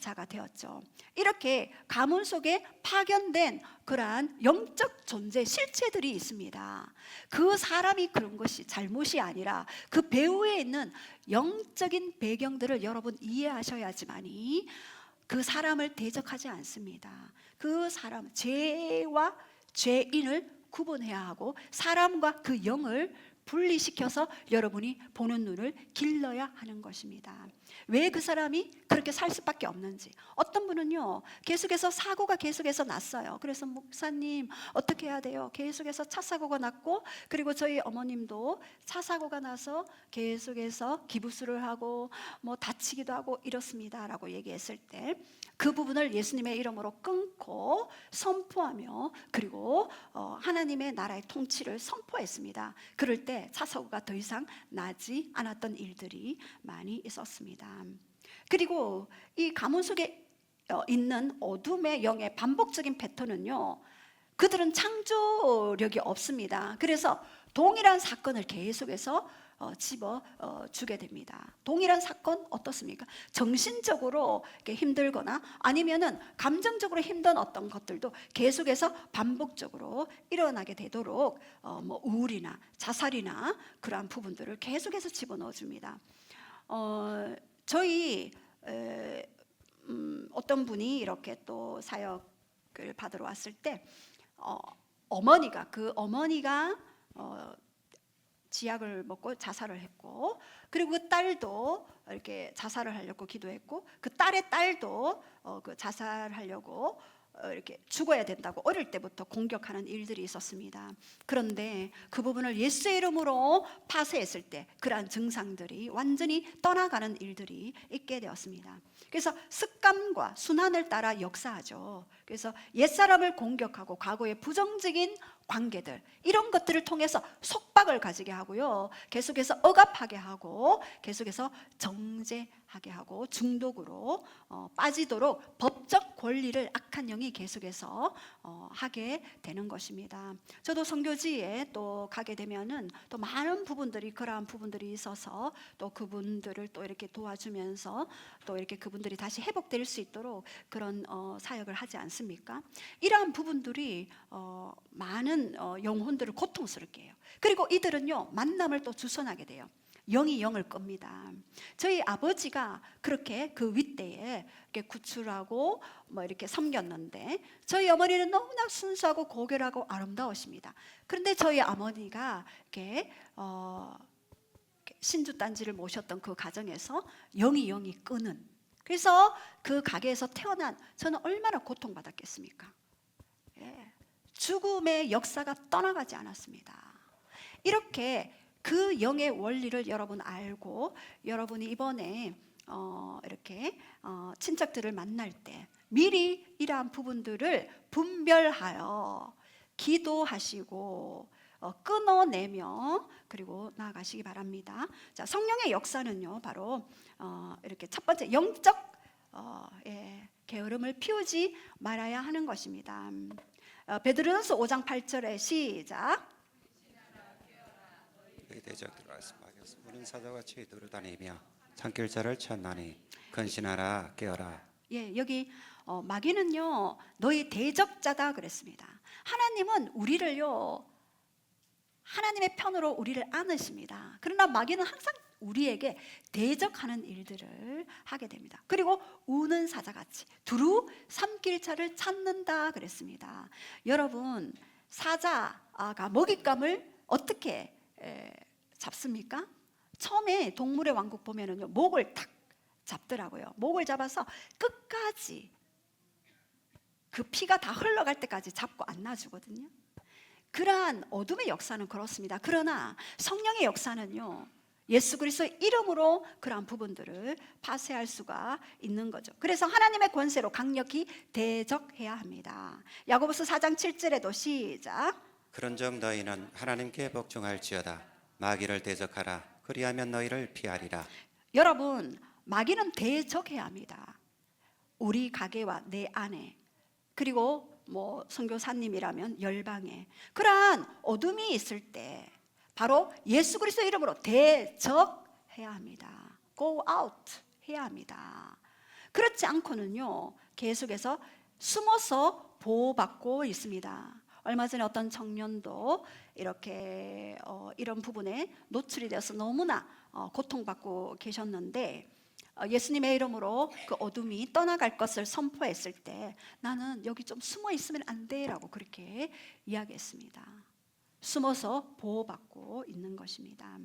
자가 되었죠. 이렇게 가문 속에 파견된 그러한 영적 존재 실체들이 있습니다. 그 사람이 그런 것이 잘못이 아니라 그 배후에 있는 영적인 배경들을 여러분 이해하셔야지만이 그 사람을 대적하지 않습니다. 그 사람, 죄와 죄인을 구분해야 하고 사람과 그 영을 분리시켜서 여러분이 보는 눈을 길러야 하는 것입니다. 왜 그 사람이 그렇게 살 수밖에 없는지. 어떤 분은요, 계속해서 사고가 계속해서 났어요. 그래서 목사님 어떻게 해야 돼요? 계속해서 차 사고가 났고, 그리고 저희 어머님도 차 사고가 나서 계속해서 기부스를 하고 뭐 다치기도 하고 이렇습니다라고 얘기했을 때 그 부분을 예수님의 이름으로 끊고 선포하며 그리고 하나님의 나라의 통치를 선포했습니다. 그럴 때 차 사고가 더 이상 나지 않았던 일들이 많이 있었습니다. 그리고 이 가문 속에 있는 어둠의 영의 반복적인 패턴은요, 그들은 창조력이 없습니다. 그래서 동일한 사건을 계속해서 집어주게 됩니다. 동일한 사건 어떻습니까? 정신적으로 힘들거나 아니면은 감정적으로 힘든 어떤 것들도 계속해서 반복적으로 일어나게 되도록 뭐 우울이나 자살이나 그러한 부분들을 계속해서 집어넣어줍니다. 저희 어떤 분이 이렇게 또 사역을 받으러 왔을 때 어머니가 지약을 먹고 자살을 했고, 그리고 그 딸도 이렇게 자살을 하려고 기도했고, 그 딸의 딸도 그 자살하려고 이렇게 죽어야 된다고 어릴 때부터 공격하는 일들이 있었습니다. 그런데 그 부분을 예수의 이름으로 파쇄했을 때 그러한 증상들이 완전히 떠나가는 일들이 있게 되었습니다. 그래서 습관과 순환을 따라 역사하죠. 그래서 옛사람을 공격하고 과거의 부정적인 관계들, 이런 것들을 통해서 속박을 가지게 하고요, 계속해서 억압하게 하고 계속해서 정죄하게 하고 중독으로 빠지도록 법적 권리를 악한 영이 계속해서 하게 되는 것입니다. 저도 선교지에 또 가게 되면은 또 많은 부분들이 그러한 부분들이 있어서 또 그분들을 또 이렇게 도와주면서 또 이렇게 그분들이 다시 회복될 수 있도록 그런 사역을 하지 않습니까? 이러한 부분들이 많은 영혼들을 고통스럽게 해요. 그리고 이들은요, 만남을 또 주선하게 돼요. 영이 영을 겁니다. 저희 아버지가 그렇게 그 윗대에 이렇게 구출하고 뭐 이렇게 섬겼는데, 저희 어머니는 너무나 순수하고 고결하고 아름다우십니다. 그런데 저희 어머니가 이렇게 신주단지를 모셨던 그 가정에서 영이 끄는, 그래서 그 가게에서 태어난 저는 얼마나 고통받았겠습니까? 예. 죽음의 역사가 떠나가지 않았습니다. 이렇게 그 영의 원리를 여러분 알고, 여러분이 이번에 이렇게 친척들을 만날 때 미리 이러한 부분들을 분별하여 기도하시고 끊어내며 그리고 나아가시기 바랍니다. 자, 성령의 역사는요, 바로 이렇게 첫 번째 영적 게으름을 피우지 말아야 하는 것입니다. 베드로전서 5장 8절에 시작. 너희 대적들을 말씀하겠소. 우는 사자같이 돌아다니며 산길자를 찾나니 근신하라 깨어라. 예, 여기 마귀는요, 너희 대적자다 그랬습니다. 하나님은 우리를요, 하나님의 편으로 우리를 안으십니다. 그러나 마귀는 항상 우리에게 대적하는 일들을 하게 됩니다. 그리고 우는 사자같이 두루 삼킬자를 찾는다 그랬습니다. 여러분, 사자가 먹잇감을 어떻게 잡습니까? 처음에 동물의 왕국 보면은요, 목을 탁 잡더라고요. 목을 잡아서 끝까지 그 피가 다 흘러갈 때까지 잡고 안 놔주거든요. 그러한 어둠의 역사는 그렇습니다. 그러나 성령의 역사는요, 예수 그리스도의 이름으로 그러한 부분들을 파쇄할 수가 있는 거죠. 그래서 하나님의 권세로 강력히 대적해야 합니다. 야고보서 4장 7절에도 시작. 그런즉 너희는 하나님께 복종할지어다. 마귀를 대적하라. 그리하면 너희를 피하리라. 여러분, 마귀는 대적해야 합니다. 우리 가게와 내 안에, 그리고 뭐 선교사님이라면 열방에 그러한 어둠이 있을 때 바로 예수 그리스도 이름으로 대적해야 합니다. Go out 해야 합니다. 그렇지 않고는요, 계속해서 숨어서 보호받고 있습니다. 얼마 전에 어떤 청년도 이렇게 이런 부분에 노출이 되어서 너무나 고통받고 계셨는데, 예수님의 이름으로 그 어둠이 떠나갈 것을 선포했을 때 나는 여기 좀 숨어 있으면 안 돼라고 그렇게 이야기했습니다. 숨어서 보호받고 있는 것입니다.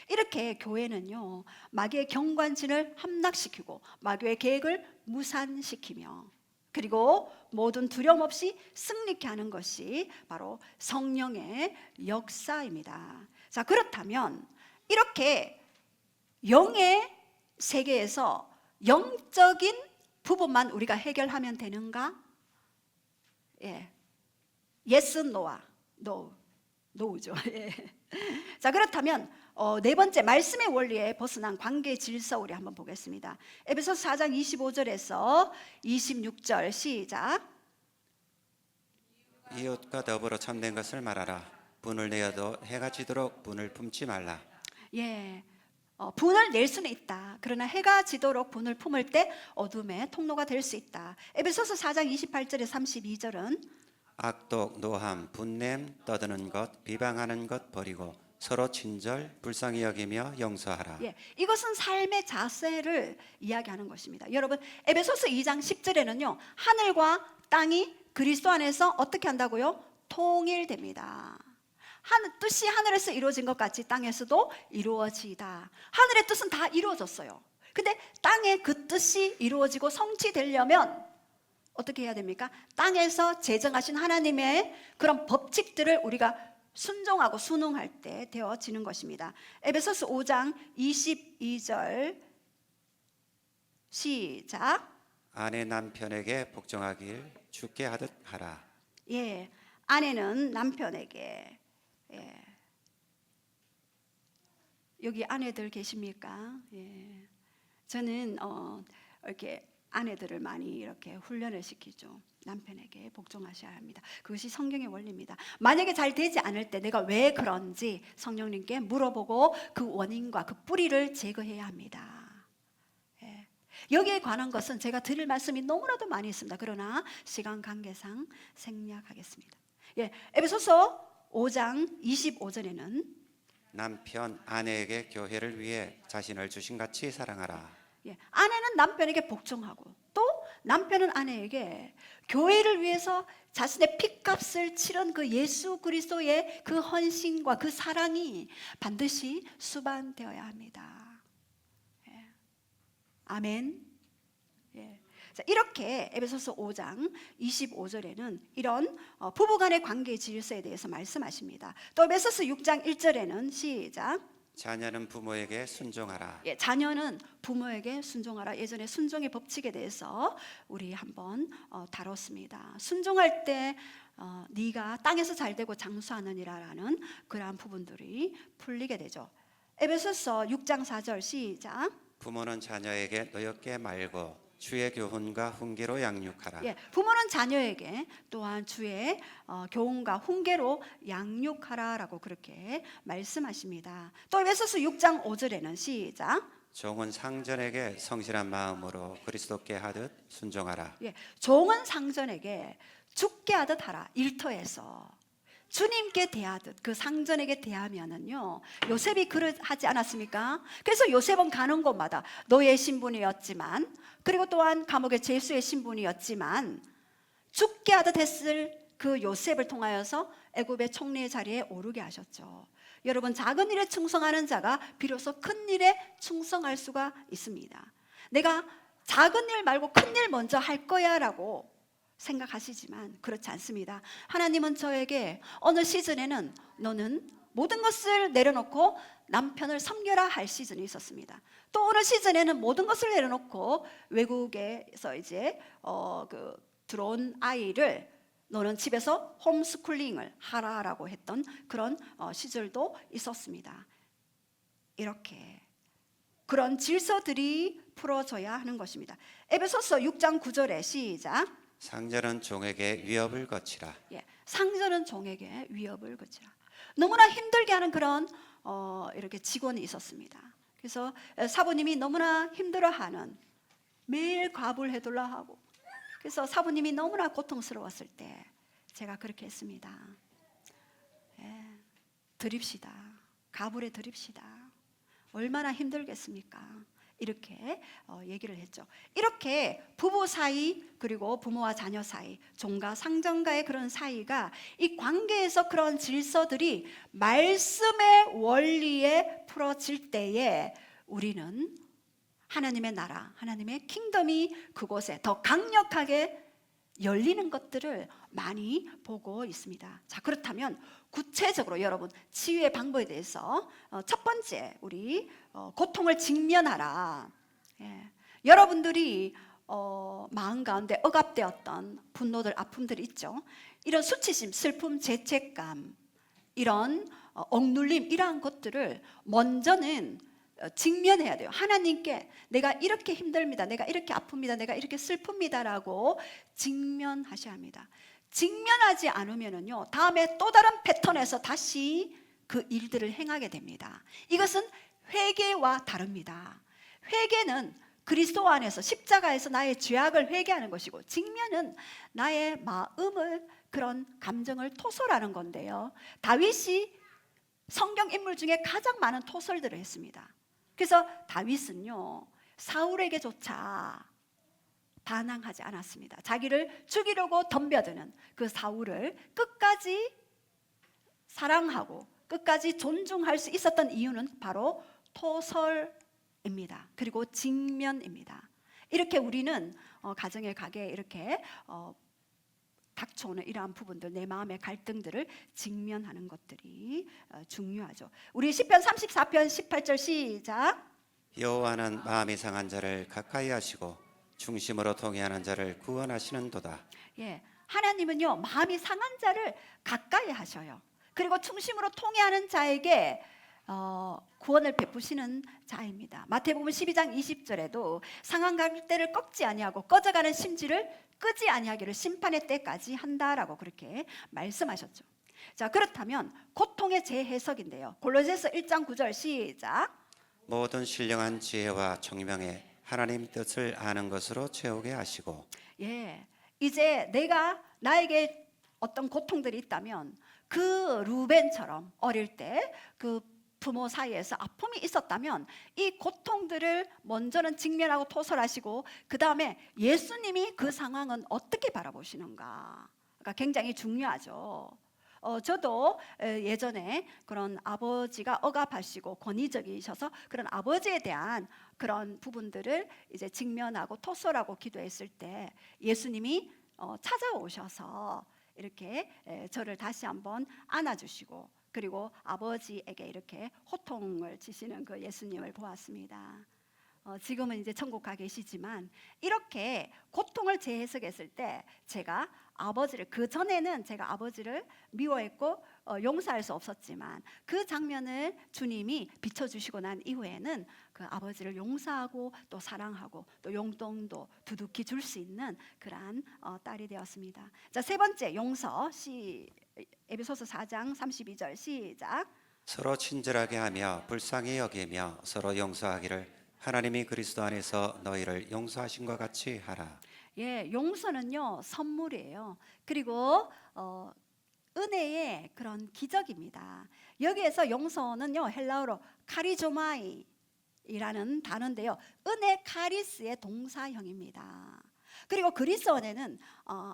이렇게 교회는요, 마귀의 경관진을 함락시키고 마귀의 계획을 무산시키며, 그리고 모든 두려움 없이 승리케 하는 것이 바로 성령의 역사입니다. 자, 그렇다면 이렇게 영의 세계에서 영적인 부분만 우리가 해결하면 되는가? 예. Yes, no와 no. 노우죠. 예. 자, 그렇다면 네 번째, 말씀의 원리에 벗어난 관계 질서 우리 한번 보겠습니다. 에베소서 4장 25절에서 26절 시작. 이웃과 더불어 참된 것을 말하라. 분을 내어도 해가 지도록 분을 품지 말라. 예. 분을 낼 수는 있다. 그러나 해가 지도록 분을 품을 때 어둠의 통로가 될 수 있다. 에베소서 4장 28절에 32절은 악독, 노함, 분냄, 떠드는 것, 비방하는 것 버리고 서로 친절, 불쌍히 여기며 용서하라. 예, 이것은 삶의 자세를 이야기하는 것입니다. 여러분, 에베소서 2장 10절에는요, 하늘과 땅이 그리스도 안에서 어떻게 한다고요? 통일됩니다. 뜻이 하늘에서 이루어진 것 같이 땅에서도 이루어지다. 하늘의 뜻은 다 이루어졌어요. 근데 땅의 그 뜻이 이루어지고 성취되려면 어떻게 해야 됩니까? 땅에서 제정하신 하나님의 그런 법칙들을 우리가 순종하고 순응할 때 되어지는 것입니다. 에베소서 5장 22절 시작. 아내 남편에게 복종하길 주께 하듯 하라. 예, 아내는 남편에게, 예. 여기 아내들 계십니까? 예. 저는 이렇게 아내들을 많이 이렇게 훈련을 시키죠. 남편에게 복종하셔야 합니다. 그것이 성경의 원리입니다. 만약에 잘 되지 않을 때 내가 왜 그런지 성령님께 물어보고 그 원인과 그 뿌리를 제거해야 합니다. 예. 여기에 관한 것은 제가 드릴 말씀이 너무나도 많이 있습니다. 그러나 시간 관계상 생략하겠습니다. 예, 에베소서 5장 25절에는 남편 아내에게 교회를 위해 자신을 주신같이 사랑하라. 예, 아내는 남편에게 복종하고 또 남편은 아내에게 교회를 위해서 자신의 핏값을 치른 그 예수 그리스도의 그 헌신과 그 사랑이 반드시 수반되어야 합니다. 예. 아멘. 예. 자, 이렇게 에베소서 5장 25절에는 이런 부부간의 관계 질서에 대해서 말씀하십니다. 또 에베소서 6장 1절에는 시작. 자녀는 부모에게 순종하라. 예, 자녀는 부모에게 순종하라. 예전에 순종의 법칙에 대해서 우리 한번 다뤘습니다. 순종할 때 네가 땅에서 잘되고 장수하느니라라는 그러한 부분들이 풀리게 되죠. 에베소서 6장 4절 시작. 부모는 자녀에게 노엽게 말고 주의 교훈과 훈계로 양육하라. 예, 부모는 자녀에게 또한 주의 교훈과 훈계로 양육하라라고 그렇게 말씀하십니다. 또 에베소서 6장 5절에는 시작. 종은 상전에게 성실한 마음으로 그리스도께 하듯 순종하라. 예, 종은 상전에게 죽게 하듯 하라. 일터에서 주님께 대하듯 그 상전에게 대하면은요, 요셉이 그러하지 않았습니까? 그래서 요셉은 가는 곳마다 노예 신분이었지만, 그리고 또한 감옥의 죄수의 신분이었지만 죽게 하듯 했을 그 요셉을 통하여서 애굽의 총리의 자리에 오르게 하셨죠. 여러분, 작은 일에 충성하는 자가 비로소 큰 일에 충성할 수가 있습니다. 내가 작은 일 말고 큰 일 먼저 할 거야 라고 생각하시지만 그렇지 않습니다. 하나님은 저에게 어느 시즌에는 너는 모든 것을 내려놓고 남편을 섬겨라 할 시즌이 있었습니다. 또 어느 시즌에는 모든 것을 내려놓고 외국에서 이제 들어온 아이를 너는 집에서 홈스쿨링을 하라라고 했던 그런 시절도 있었습니다. 이렇게 그런 질서들이 풀어져야 하는 것입니다. 에베소서 6장 9절에 시작. 상전은 종에게 위협을 거치라. 예, 상전은 종에게 위협을 거치라. 너무나 힘들게 하는 그런 이렇게 직원이 있었습니다. 그래서 사부님이 너무나 힘들어하는 매일 과부를 해둘라 하고. 그래서 사부님이 너무나 고통스러웠을 때 제가 그렇게 했습니다. 예, 드립시다. 가불에 드립시다. 얼마나 힘들겠습니까? 이렇게 얘기를 했죠. 이렇게 부부 사이 그리고 부모와 자녀 사이, 종과 상전과의 그런 사이가 이 관계에서 그런 질서들이 말씀의 원리에 풀어질 때에 우리는 하나님의 나라, 하나님의 킹덤이 그곳에 더 강력하게 열리는 것들을 많이 보고 있습니다. 자, 그렇다면 구체적으로 여러분 치유의 방법에 대해서 첫 번째 우리 고통을 직면하라. 예. 여러분들이 마음 가운데 억압되었던 분노들, 아픔들이 있죠. 이런 수치심, 슬픔, 죄책감, 이런 억눌림, 이러한 것들을 먼저는 직면해야 돼요. 하나님께 내가 이렇게 힘듭니다, 내가 이렇게 아픕니다, 내가 이렇게 슬픕니다라고 직면하셔야 합니다. 직면하지 않으면요 다음에 또 다른 패턴에서 다시 그 일들을 행하게 됩니다. 이것은 회개와 다릅니다. 회개는 그리스도 안에서 십자가에서 나의 죄악을 회개하는 것이고, 직면은 나의 마음을, 그런 감정을 토설하는 건데요, 다윗이 성경 인물 중에 가장 많은 토설들을 했습니다. 그래서 다윗은요 사울에게조차 반항하지 않았습니다. 자기를 죽이려고 덤벼드는 그 사울을 끝까지 사랑하고 끝까지 존중할 수 있었던 이유는 바로 토설입니다. 그리고 직면입니다. 이렇게 우리는 가정의 가게에 이렇게 닥쳐오는 이러한 부분들, 내 마음의 갈등들을 직면하는 것들이 중요하죠. 우리 시편 34편 18절 시작. 여호와는 마음이 상한 자를 가까이 하시고 중심으로 통회하는 자를 구원하시는도다. 예, 하나님은요 마음이 상한 자를 가까이 하셔요. 그리고 중심으로 통회하는 자에게 구원을 베푸시는 자입니다. 마태복음 12장 20절에도 상한 갈대를 꺾지 아니하고 꺼져가는 심지를 끄지 아니하기를 심판의 때까지 한다라고 그렇게 말씀하셨죠. 자, 그렇다면 고통의 재해석인데요, 골로새서 1장 9절 시작. 모든 신령한 지혜와 총명에 하나님 뜻을 아는 것으로 채우게 하시고. 예, 이제 나에게 어떤 고통들이 있다면 그 루벤처럼 어릴 때 그 부모 사이에서 아픔이 있었다면 이 고통들을 먼저는 직면하고 토설하시고, 그 다음에 예수님이 그 상황은 어떻게 바라보시는가, 그러니까 굉장히 중요하죠. 저도 예전에 그런 아버지가 억압하시고 권위적이셔서 그런 아버지에 대한 그런 부분들을 이제 직면하고 토설하고 기도했을 때 예수님이 찾아오셔서 이렇게 저를 다시 한번 안아주시고, 그리고 아버지에게 이렇게 호통을 치시는 그 예수님을 보았습니다. 지금은 이제 천국 가 계시지만 이렇게 고통을 재해석했을 때 제가 아버지를, 그 전에는 제가 아버지를 미워했고 용서할 수 없었지만 그 장면을 주님이 비춰주시고 난 이후에는 그 아버지를 용서하고 또 사랑하고 또 용돈도 두둑히 줄 수 있는 그러한 딸이 되었습니다. 자, 세 번째 용서, 에베소서 4장 32절 시작. 서로 친절하게 하며 불쌍히 여기며 서로 용서하기를 하나님이 그리스도 안에서 너희를 용서하신 것 같이 하라. 예, 용서는요 선물이에요. 그리고 은혜의 그런 기적입니다. 여기에서 용서는요 헬라어로 카리조마이라는 단어인데요, 은혜 카리스의 동사형입니다. 그리고 그리스어에는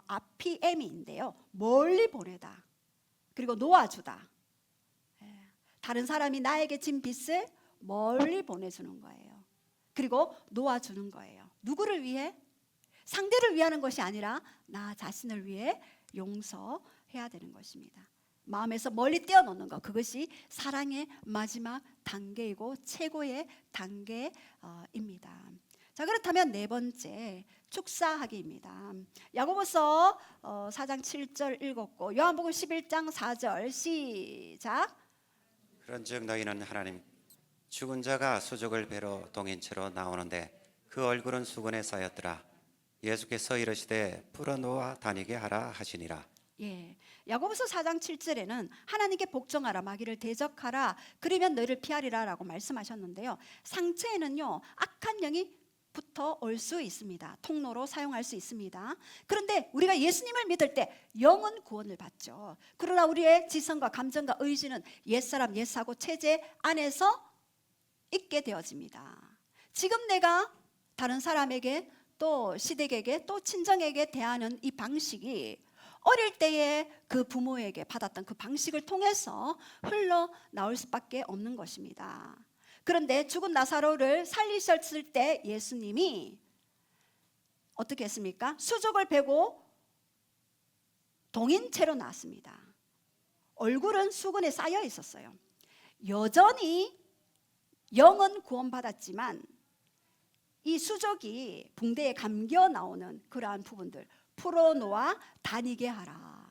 아피에미인데요, 멀리 보내다, 그리고 놓아주다. 다른 사람이 나에게 진 빚을 멀리 보내주는 거예요. 그리고 놓아주는 거예요. 누구를 위해? 상대를 위하는 것이 아니라 나 자신을 위해 용서해야 되는 것입니다. 마음에서 멀리 떼어놓는 것, 그것이 사랑의 마지막 단계이고 최고의 단계입니다. 자, 그렇다면 네 번째 축사하기입니다. 야고보서 4장 7절 읽었고 요한복음 11장 4절 시작. 그런즉 너희는 하나님 죽은 자가 수족을 배로 동인채로 나오는데 그 얼굴은 수건에 쌓였더라. 예수께서 이르시되 풀어놓아 다니게 하라 하시니라. 예, 야고보서 4장 7절에는 하나님께 복종하라, 마귀를 대적하라, 그러면 너희를 피하리라 라고 말씀하셨는데요, 상처에는요 악한 영이 부터 올 수 있습니다. 통로로 사용할 수 있습니다. 그런데 우리가 예수님을 믿을 때 영은 구원을 받죠. 그러나 우리의 지성과 감정과 의지는 옛사람, 옛사고 체제 안에서 있게 되어집니다. 지금 내가 다른 사람에게 또 시댁에게 또 친정에게 대하는 이 방식이 어릴 때에 그 부모에게 받았던 그 방식을 통해서 흘러나올 수밖에 없는 것입니다. 그런데 죽은 나사로를 살리셨을 때 예수님이 어떻게 했습니까? 수족을 베고 동인채로 나왔습니다. 얼굴은 수건에 쌓여 있었어요. 여전히 영은 구원받았지만 이 수족이 붕대에 감겨 나오는 그러한 부분들 풀어놓아 다니게 하라.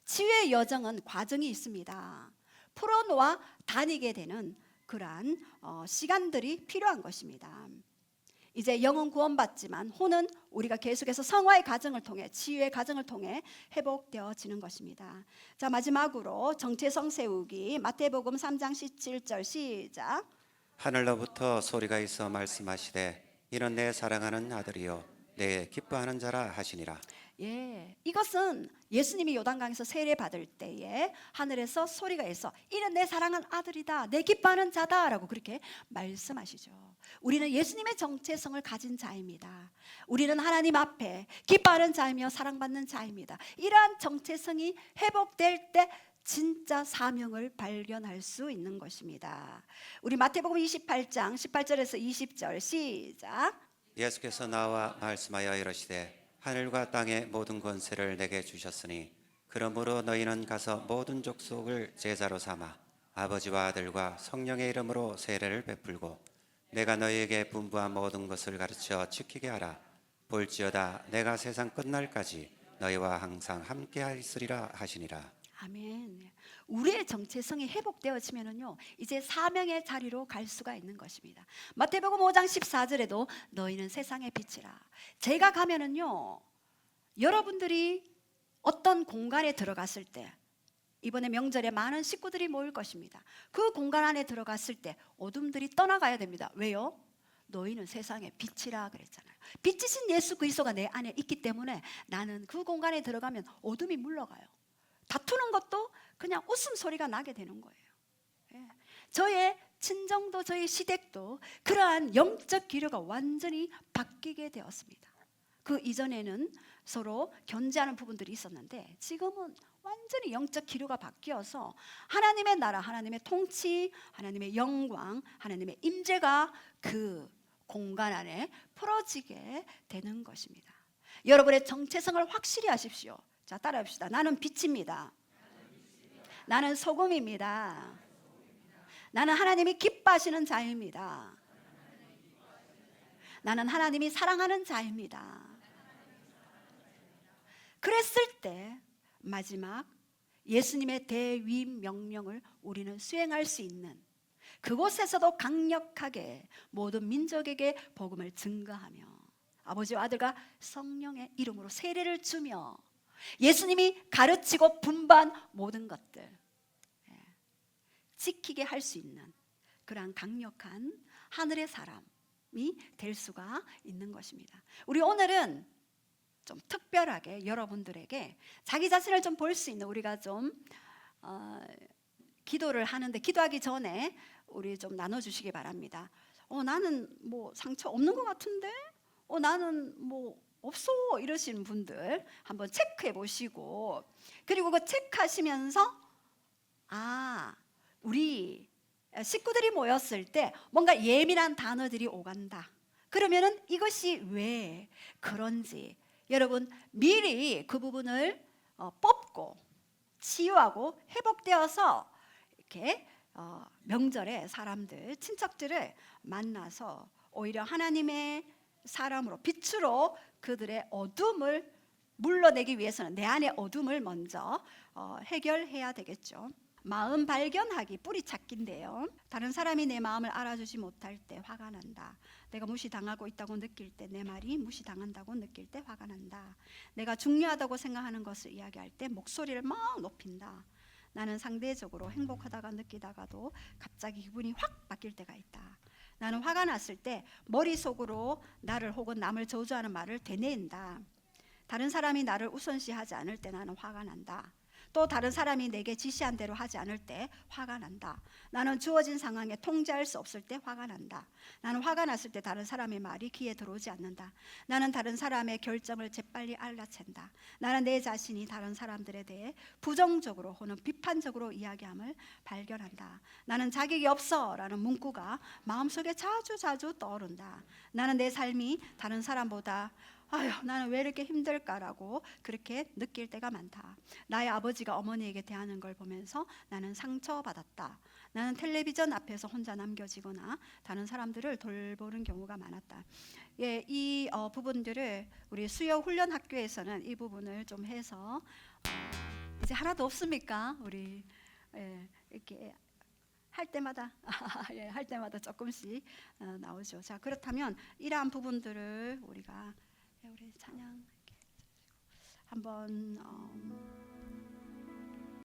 치유의 여정은 과정이 있습니다. 풀어놓아 다니게 되는 그러한 시간들이 필요한 것입니다. 이제 영은 구원받지만 혼은 우리가 계속해서 성화의 과정을 통해 치유의 과정을 통해 회복되어지는 것입니다. 자, 마지막으로 정체성 세우기 마태복음 3장 17절 시작. 하늘로부터 소리가 있어 말씀하시되 이는 내 사랑하는 아들이요 내 기뻐하는 자라 하시니라. 예, 이것은 예수님이 요단강에서 세례 받을 때에 하늘에서 소리가 있어 이는 내 사랑하는 아들이다, 내 기뻐하는 자다라고 그렇게 말씀하시죠. 우리는 예수님의 정체성을 가진 자입니다. 우리는 하나님 앞에 기뻐하는 자이며 사랑받는 자입니다. 이러한 정체성이 회복될 때 진짜 사명을 발견할 수 있는 것입니다. 우리 마태복음 28장 18절에서 20절 시작. 예수께서 나와 말씀하여 이르시되 하늘과 땅의 모든 권세를 내게 주셨으니 그러므로 너희는 가서 모든 족속을 제자로 삼아 아버지와 아들과 성령의 이름으로 세례를 베풀고 내가 너희에게 분부한 모든 것을 가르쳐 지키게 하라. 볼지어다 내가 세상 끝날까지 너희와 항상 함께 있으리라 하시니라. 아멘. 우리의 정체성이 회복되어지면은요, 이제 사명의 자리로 갈 수가 있는 것입니다. 마태복음 5장 14절에도 너희는 세상의 빛이라. 제가 가면은요, 여러분들이 어떤 공간에 들어갔을 때, 이번에 명절에 많은 식구들이 모일 것입니다. 그 공간 안에 들어갔을 때 어둠들이 떠나가야 됩니다. 왜요? 너희는 세상의 빛이라 그랬잖아요. 빛이신 예수 그리스도가 내 안에 있기 때문에 나는 그 공간에 들어가면 어둠이 물러가요. 다투는 것도 그냥 웃음소리가 나게 되는 거예요. 예. 저의 친정도 저희 시댁도 그러한 영적 기류가 완전히 바뀌게 되었습니다. 그 이전에는 서로 견제하는 부분들이 있었는데 지금은 완전히 영적 기류가 바뀌어서 하나님의 나라, 하나님의 통치, 하나님의 영광, 하나님의 임재가 그 공간 안에 풀어지게 되는 것입니다. 여러분의 정체성을 확실히 하십시오. 자, 따라합시다. 나는 빛입니다. 나는 소금입니다. 나는 하나님이 기뻐하시는 자입니다. 나는 하나님이 사랑하는 자입니다. 그랬을 때 마지막 예수님의 대위임 명령을 우리는 수행할 수 있는, 그곳에서도 강력하게 모든 민족에게 복음을 증거하며 아버지와 아들과 성령의 이름으로 세례를 주며 예수님이 가르치고 분반 모든 것들 지키게 할 수 있는 그러한 강력한 하늘의 사람이 될 수가 있는 것입니다. 우리 오늘은 좀 특별하게 여러분들에게 자기 자신을 좀 볼 수 있는, 우리가 좀 기도를 하는데 기도하기 전에 우리 좀 나눠주시기 바랍니다. 나는 뭐 상처 없는 것 같은데, 나는 뭐 없어 이러시는 분들 한번 체크해 보시고, 그리고 그 체크하시면서 우리 식구들이 모였을 때 뭔가 예민한 단어들이 오간다. 그러면은 이것이 왜 그런지 여러분 미리 그 부분을 뽑고 치유하고 회복되어서 이렇게 명절에 사람들, 친척들을 만나서 오히려 하나님의 사람으로, 빛으로 그들의 어둠을 물러내기 위해서는 내 안의 어둠을 먼저 해결해야 되겠죠. 마음 발견하기, 뿌리 찾기인데요. 다른 사람이 내 마음을 알아주지 못할 때 화가 난다. 내가 무시당하고 있다고 느낄 때, 내 말이 무시당한다고 느낄 때 화가 난다. 내가 중요하다고 생각하는 것을 이야기할 때 목소리를 막 높인다. 나는 상대적으로 행복하다가 느끼다가도 갑자기 기분이 확 바뀔 때가 있다. 나는 화가 났을 때 머릿속으로 나를 혹은 남을 저주하는 말을 되뇌인다. 다른 사람이 나를 우선시하지 않을 때 나는 화가 난다. 또 다른 사람이 내게 지시한 대로 하지 않을 때 화가 난다. 나는 주어진 상황에 통제할 수 없을 때 화가 난다. 나는 화가 났을 때 다른 사람의 말이 귀에 들어오지 않는다. 나는 다른 사람의 결정을 재빨리 알아챈다. 나는 내 자신이 다른 사람들에 대해 부정적으로 혹은 비판적으로 이야기함을 발견한다. 나는 자격이 없어 라는 문구가 마음속에 자주 떠오른다. 나는 내 삶이 다른 사람보다 아유, 나는 왜 이렇게 힘들까라고 그렇게 느낄 때가 많다. 나의 아버지가 어머니에게 대하는 걸 보면서 나는 상처받았다. 나는 텔레비전 앞에서 혼자 남겨지거나 다른 사람들을 돌보는 경우가 많았다. 예, 이 부분들을 우리 수요 훈련 학교에서는 이 부분을 좀 해서 이제 하나도 없습니까? 우리 이렇게 할 때마다 할 때마다 조금씩 나오죠. 자, 그렇다면 이러한 부분들을 우리가 우리 찬양 한번